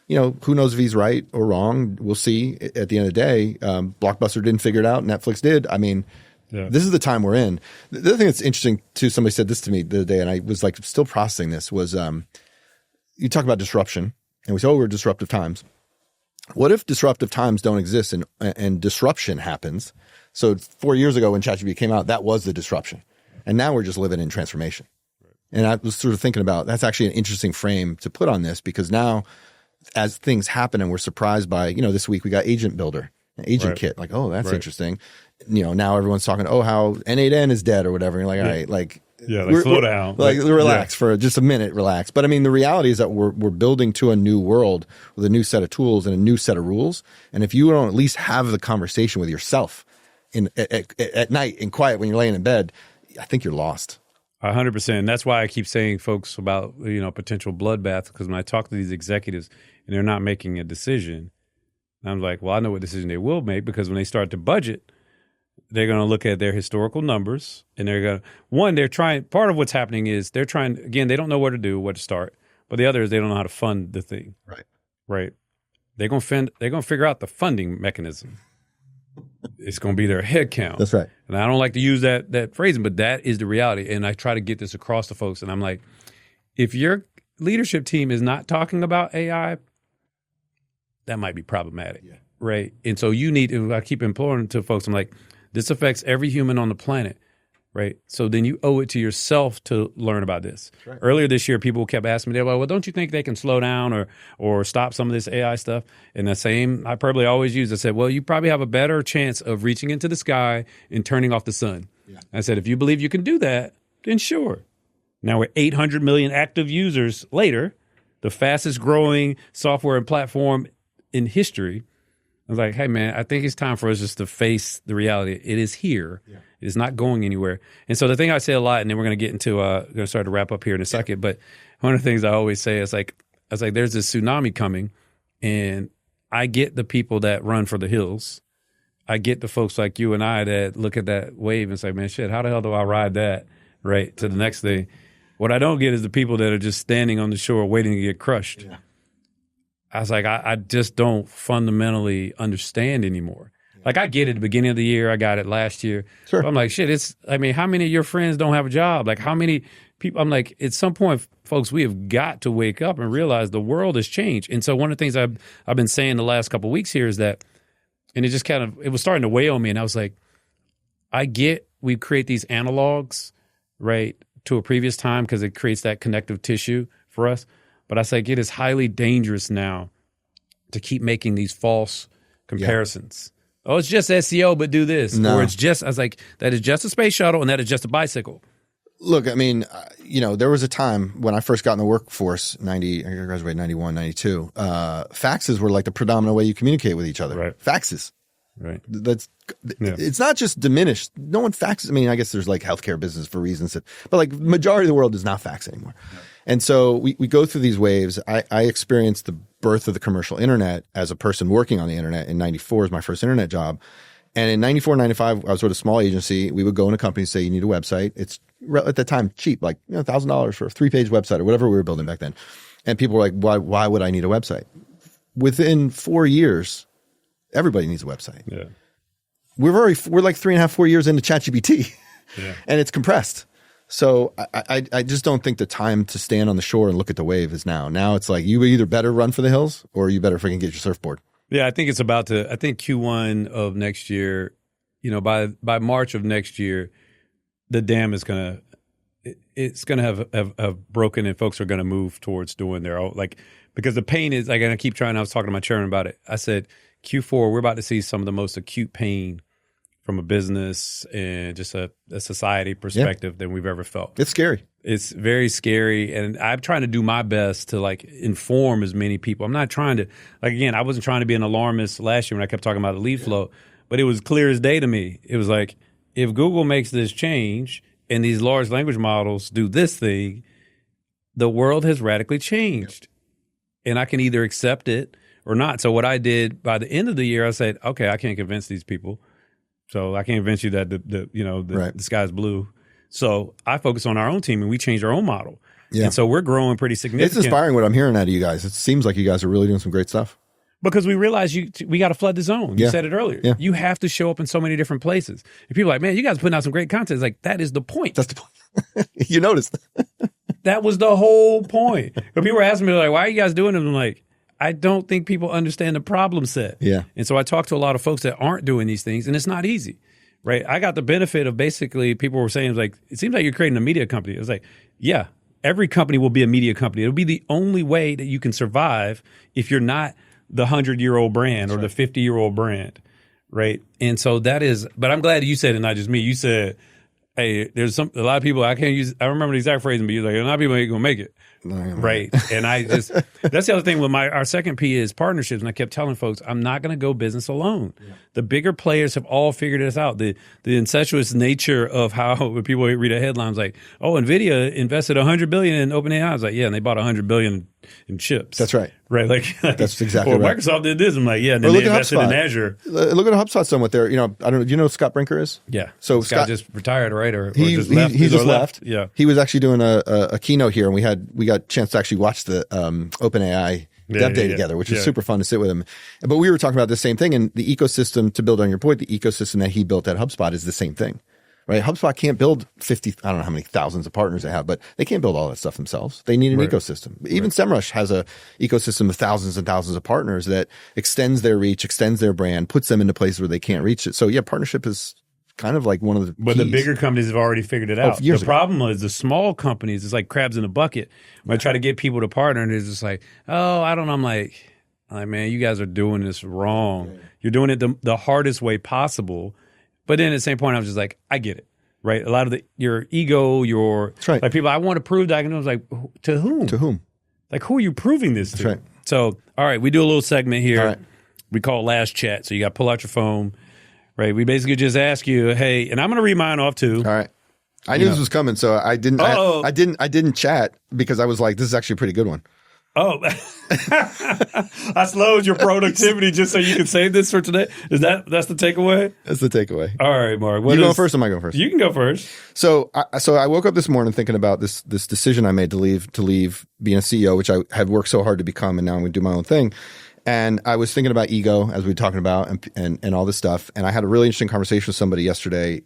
S1: who knows if he's right or wrong? We'll see at the end of the day. Blockbuster didn't figure it out. Netflix did. I mean, this is the time we're in. The other thing that's interesting too, somebody said this to me the other day and I was like still processing this was, you talk about disruption and we say, oh, we're disruptive times. What if disruptive times don't exist and disruption happens? So 4 years ago when ChatGPT came out, that was the disruption. And now we're just living in transformation. And I was sort of thinking about, that's actually an interesting frame to put on this because now as things happen and we're surprised by, this week we got Agent Builder, an agent kit. Like, oh, that's interesting. Now everyone's talking, oh, how N8N is dead or whatever. And you're like, all right, like,
S2: slow down.
S1: Like, relax for just a minute, relax. But I mean, the reality is that we're building to a new world with a new set of tools and a new set of rules. And if you don't at least have the conversation with yourself at night in quiet when you're laying in bed, I think you're lost.
S2: 100%. That's why I keep saying, folks, about potential bloodbath, because when I talk to these executives and they're not making a decision, I'm like, well, I know what decision they will make, because when they start to budget, they're going to look at their historical numbers and they're going to, they're trying, part of what's happening is they're trying, again, they don't know where to do, where to start, but the other is they don't know how to fund the thing. Right. They're going to figure out the funding mechanism. It's going to be their head count.
S1: That's right.
S2: And I don't like to use that phrasing, but that is the reality. And I try to get this across to folks. And I'm like, if your leadership team is not talking about AI, that might be problematic. Yeah. Right. And so I keep imploring to folks, I'm like, this affects every human on the planet. Right. So then you owe it to yourself to learn about this. Right. Earlier this year, people kept asking me, they're like, well, don't you think they can slow down or stop some of this AI stuff? And the same hyperbole I always use, I said, well, you probably have a better chance of reaching into the sky and turning off the sun. Yeah. I said, if you believe you can do that, then sure. Now we're 800 million active users later, the fastest growing software and platform in history. I was like, hey, man, I think it's time for us just to face the reality. It is here. Yeah. It is not going anywhere. And so the thing I say a lot, and then we're going to get into, going to start to wrap up here in a second, but one of the things I always say is like, I was like, there's this tsunami coming, and I get the people that run for the hills. I get the folks like you and I that look at that wave and say, man, shit, how the hell do I ride that, right, to the next thing? What I don't get is the people that are just standing on the shore waiting to get crushed. Yeah. I was like, I just don't fundamentally understand anymore. Like, I get it at the beginning of the year. I got it last year. Sure. But I'm like, shit, how many of your friends don't have a job? Like, how many people? I'm like, at some point, folks, we have got to wake up and realize the world has changed. And so one of the things I've been saying the last couple of weeks here is that, and it just it was starting to weigh on me. And I was like, I get we create these analogs, right, to a previous time because it creates that connective tissue for us. But I say it is highly dangerous now to keep making these false comparisons. Yeah. Oh, it's just SEO, but do this. No. Or it's just, I was like, that is just a space shuttle and that is just a bicycle.
S1: Look, I mean, there was a time when I first got in the workforce, I graduated 91, 92. Faxes were like the predominant way you communicate with each other. Right. Faxes. Right. It's not just diminished. No one faxes. I mean, I guess there's like healthcare business for reasons but like majority of the world does not fax anymore. Yeah. And so we go through these waves. I experienced the birth of the commercial internet as a person working on the internet in 94 is my first internet job. And in 94, 95, I was with a small agency. We would go in a company and say, you need a website. It's at the time cheap, like $1,000 for a 3-page website or whatever we were building back then. And people were like, why would I need a website? Within 4 years, everybody needs a website.
S2: Yeah.
S1: We're like 3.5, 4 years into ChatGPT, and it's compressed. So I just don't think the time to stand on the shore and look at the wave is now. Now it's like you either better run for the hills or you better freaking get your surfboard.
S2: Yeah, I think it's about to. I think Q1 of next year, by March of next year, the dam is gonna have broken, and folks are gonna move towards doing their own, because the pain is like, and I keep trying. I was talking to my chairman about it. I said Q4, we're about to see some of the most acute pain from a business and just a society perspective than we've ever felt.
S1: It's scary.
S2: It's very scary, and I'm trying to do my best to inform as many people. I'm not trying to, again, I wasn't trying to be an alarmist last year when I kept talking about the lead flow, but it was clear as day to me. It was like, if Google makes this change and these large language models do this thing, the world has radically changed, and I can either accept it or not. So what I did by the end of the year, I said, okay, I can't convince these people. So I can't convince you that the sky's blue. So I focus on our own team, and we changed our own model. Yeah. And so we're growing pretty significantly.
S1: It's inspiring what I'm hearing out of you guys. It seems like you guys are really doing some great stuff.
S2: Because we realize we got to flood the zone. You said it earlier. Yeah. You have to show up in so many different places. And people are like, man, you guys are putting out some great content. It's like, that is the point.
S1: That's the point. You noticed.
S2: That was the whole point. But people were asking me, like, why are you guys doing it? I'm like, I don't think people understand the problem set.
S1: Yeah.
S2: And so I talk to a lot of folks that aren't doing these things, and it's not easy, right? I got the benefit of basically people were saying, it seems like you're creating a media company. It was like, yeah, every company will be a media company. It'll be the only way that you can survive if you're not the 100-year-old brand or the 50-year-old brand, right? And so that is, but I'm glad you said it, not just me. You said, hey, there's a lot of people, I remember the exact phrase, but you're like, a lot of people ain't going to make it. Right. And that's the other thing with our second P is partnerships. And I kept telling folks, I'm not going to go business alone. Yeah. The bigger players have all figured this out. The incestuous nature of how when people read a headline, like, oh, NVIDIA invested $100 billion in OpenAI. I was like, yeah, and they bought $100 billion in chips.
S1: That's right.
S2: Right.
S1: That's exactly right.
S2: Microsoft did this. I'm like, yeah, and then they invested in Azure.
S1: Look at HubSpot's done what they're, I don't know, do you know who Scott Brinker is?
S2: Yeah.
S1: So
S2: Scott just retired, right? Or
S1: he
S2: just left?
S1: He just left.
S2: Yeah.
S1: He was actually doing a keynote here, and we got a chance to actually watch the OpenAI Dev Day together, which was super fun to sit with him. But we were talking about the same thing, and the ecosystem, to build on your point, the ecosystem that he built at HubSpot is the same thing. Right? HubSpot can't build 50, I don't know how many thousands of partners they have, but they can't build all that stuff themselves. They need an ecosystem. Even SEMRush has a ecosystem of thousands and thousands of partners that extends their reach, extends their brand, puts them into places where they can't reach it. So yeah, partnership is kind of like one of the
S2: But
S1: keys.
S2: The bigger companies have already figured it out. The problem is the small companies, it's like crabs in a bucket. When I try to get people to partner, and it's just like, oh, I don't know. I'm like, man, you guys are doing this wrong. Yeah. You're doing it the hardest way possible. But then at the same point, I was just like, I get it, right? A lot of your ego, like people, I want to prove that I can do. I was like, to whom?
S1: To whom?
S2: Like, who are you proving this to?
S1: Right.
S2: So, all right, we do a little segment here. Right. We call it Last Chat. So you got to pull out your phone, right? We basically just ask you, hey, and I'm going to read mine off too.
S1: All right. I knew this was coming, so I didn't. I didn't chat because I was like, this is actually a pretty good one.
S2: Oh, I slowed your productivity just so you can save this for today. That's the takeaway?
S1: That's the takeaway.
S2: All right, Mark.
S1: You going first or am I going first?
S2: You can go first.
S1: So I woke up this morning thinking about this decision I made to leave being a CEO, which I had worked so hard to become, and now I'm going to do my own thing. And I was thinking about ego, as we were talking about, and all this stuff. And I had a really interesting conversation with somebody yesterday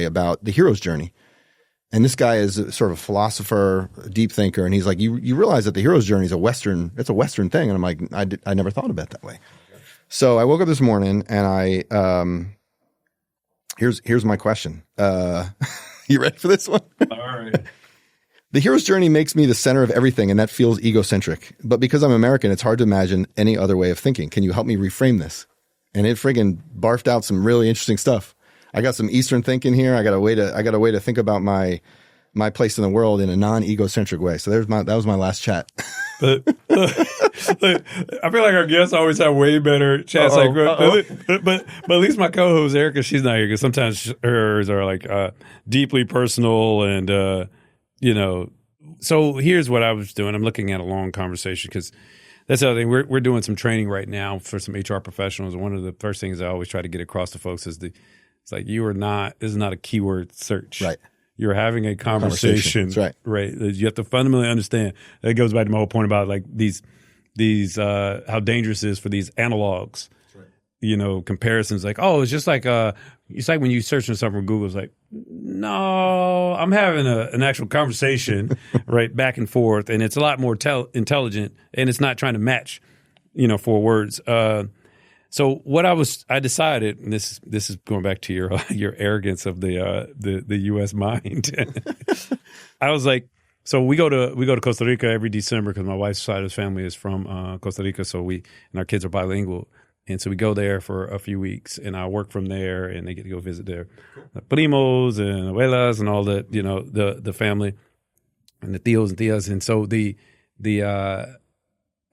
S1: about the hero's journey. And this guy is sort of a philosopher, a deep thinker, and he's like, you realize that the hero's journey is a Western thing. And I'm like, I never thought about it that way. So I woke up this morning and here's my question. You ready for this one?
S2: All right.
S1: The hero's journey makes me the center of everything, and that feels egocentric. But because I'm American, it's hard to imagine any other way of thinking. Can you help me reframe this? And it friggin' barfed out some really interesting stuff. I got some Eastern thinking here. I got a way to think about my place in the world in a non-egocentric way. So that was my last chat.
S2: I feel like our guests always have way better chats. But at least my co-host Erica, she's not here because sometimes hers are like deeply personal and So here's what I was doing. I'm looking at a long conversation because that's the other thing. We're doing some training right now for some HR professionals. And one of the first things I always try to get across to folks is it's like this is not a keyword search.
S1: Right.
S2: You're having a conversation.
S1: That's right.
S2: Right. You have to fundamentally understand. That goes back to my whole point about like these how dangerous it is for these analogs. You know, comparisons like, oh, it's just like it's like when you search on something from Google, it's like, no, I'm having an actual conversation, right, back and forth, and it's a lot more intelligent, and it's not trying to match, you know, 4 words. So what I decided, and this is going back to your arrogance of the U.S. mind. I was like, so we go to Costa Rica every December because my wife's side of the family is from Costa Rica, so and our kids are bilingual. And so we go there for a few weeks, and I work from there, and they get to go visit their primos and abuelas and all the, you know, the family and the tios and tias. And so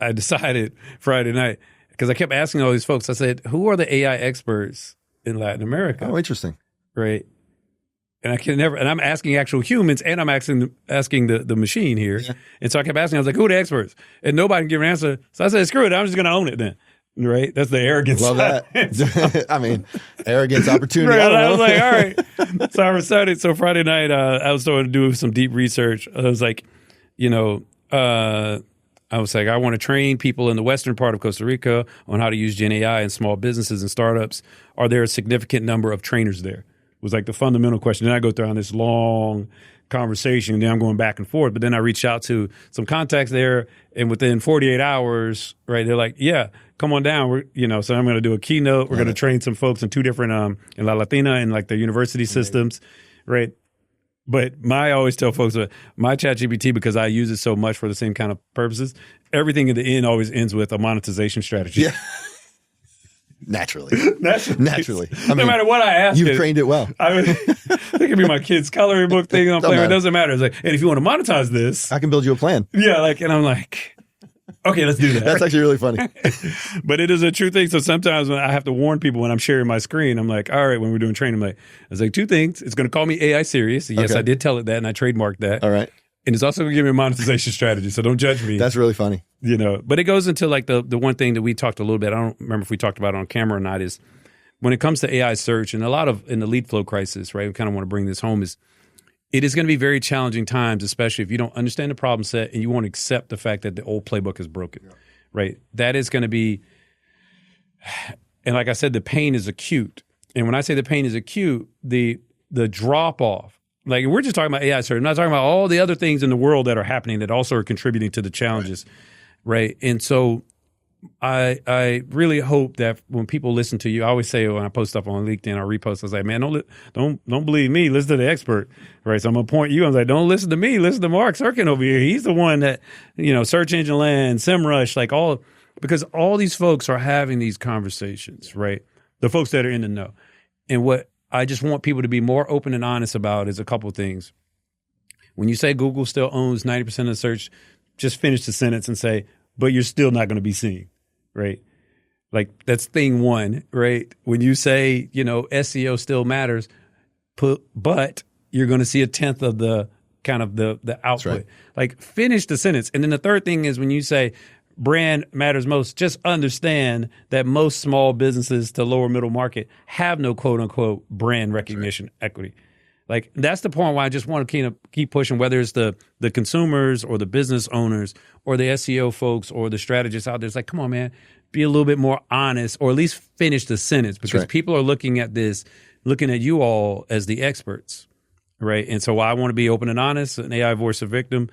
S2: I decided Friday night, because I kept asking all these folks, I said, who are the AI experts in Latin America?
S1: Oh, interesting.
S2: Right. And I'm asking actual humans, and I'm asking the machine here. Yeah. And so I kept asking, I was like, who are the experts? And nobody can give an answer. So I said, screw it, I'm just going to own it then. Right, that's the arrogance.
S1: Love that. I mean, arrogance, opportunity.
S2: Right, I was like, all right. So I decided. So Friday night, I was starting to do some deep research. I was like, you know, I want to train people in the western part of Costa Rica on how to use Gen AI in small businesses and startups. Are there a significant number of trainers there? Was like the fundamental question. Then I go through on this long conversation, and then I'm going back and forth. But then I reached out to some contacts there, and within 48 hours, right, they're like, yeah, come on down. So I'm going to do a keynote. We're going to train some folks in 2 different, in La Latina and like the university systems, right? But I always tell folks that my ChatGPT, because I use it so much for the same kind of purposes, everything in the end always ends with a monetization strategy.
S1: Yeah. Naturally. I mean,
S2: no matter what I ask,
S1: you've trained it well.
S2: I mean, it could be my kid's coloring book thing I'm playing. It doesn't matter. It's like, and if you want to monetize this,
S1: I can build you a plan.
S2: Yeah, and I'm like, okay, let's do that.
S1: That's actually really funny.
S2: But it is a true thing. So sometimes when I have to warn people when I'm sharing my screen, I'm like, all right, when we're doing training, I was like, 2 things. It's going to call me AI serious. Yes, okay. I did tell it that, and I trademarked that.
S1: All right.
S2: And it's also going to give me a monetization strategy, so don't judge me.
S1: That's really funny.
S2: You know, but it goes into like the one thing that we talked a little bit, I don't remember if we talked about it on camera or not, is when it comes to AI search and in the lead flow crisis, right, we kind of want to bring this home, is it is going to be very challenging times, especially if you don't understand the problem set and you won't accept the fact that the old playbook is broken, right? That is going to be, and like I said, the pain is acute. And when I say the pain is acute, the drop off, like we're just talking about AI search. I'm not talking about all the other things in the world that are happening that also are contributing to the challenges, right? And so I really hope that when people listen to you, I always say when I post stuff on LinkedIn or repost, I was like, man, don't believe me, listen to the expert, right? So I'm gonna point you. I was like, don't listen to me, listen to Marc Sirkin over here. He's the one that, search engine land, SEMRush, because all these folks are having these conversations, right? The folks that are in the know. And what I just want people to be more open and honest about is a couple of things. When you say Google still owns 90% of the search, just finish the sentence and say, but you're still not going to be seen, right? Like that's thing one, right? When you say, SEO still matters, but you're going to see 1/10 of the kind of the output. Right. Like finish the sentence. And then the third thing is when you say brand matters most, just understand that most small businesses to lower middle market have no quote unquote brand recognition equity. Like that's the point why I just want to keep pushing, whether it's the consumers or the business owners or the SEO folks or the strategists out there. It's like, come on, man, be a little bit more honest, or at least finish the sentence, because people are looking at you all as the experts, right? And so I want to be open and honest, an AI voice of victim.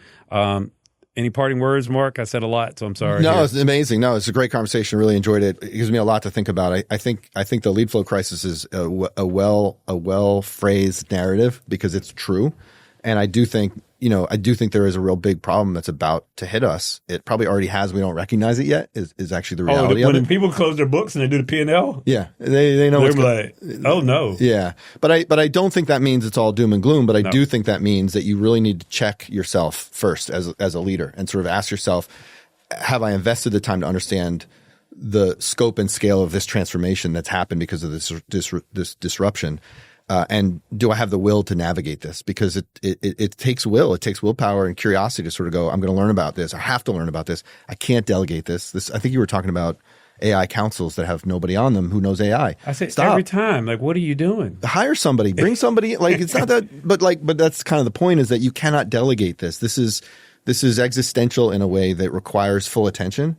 S2: Any parting words, Marc? I said a lot, so I'm sorry.
S1: No, it's amazing. No, it's a great conversation. Really enjoyed it. It gives me a lot to think about. I think the lead flow crisis is a well phrased narrative, because it's true, and I do think there is a real big problem that's about to hit us. It probably already has. We don't recognize it yet. Is actually the reality of it.
S2: When people close their books and they do the P&L,
S1: yeah, they know.
S2: They're like, oh no,
S1: yeah. But I don't think that means it's all doom and gloom. But I do think that means that you really need to check yourself first as a leader and sort of ask yourself, have I invested the time to understand the scope and scale of this transformation that's happened because of this disruption? And do I have the will to navigate this? Because it takes will. It takes willpower and curiosity to sort of go, I'm going to learn about this. I have to learn about this. I can't delegate this. I think you were talking about AI councils that have nobody on them who knows AI.
S2: I say
S1: Stop.
S2: every time, like, what are you doing?
S1: Hire somebody, bring somebody. Like, it's not that, but that's kind of the point, is that you cannot delegate this. This is existential in a way that requires full attention.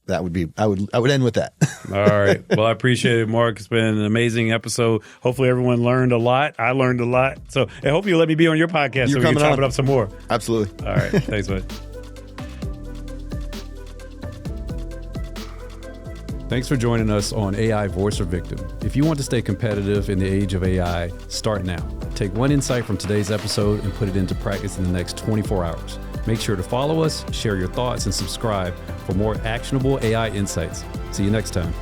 S1: That would be, I would end with that.
S2: All right. Well, I appreciate it, Mark. It's been an amazing episode. Hopefully everyone learned a lot. I learned a lot. So I hope you let me be on your podcast so we can chop it up some more.
S1: Absolutely.
S2: All right. Thanks, bud. Thanks for joining us on AI Voice or Victim. If you want to stay competitive in the age of AI, start now. Take one insight from today's episode and put it into practice in the next 24 hours. Make sure to follow us, share your thoughts, and subscribe for more actionable AI insights. See you next time.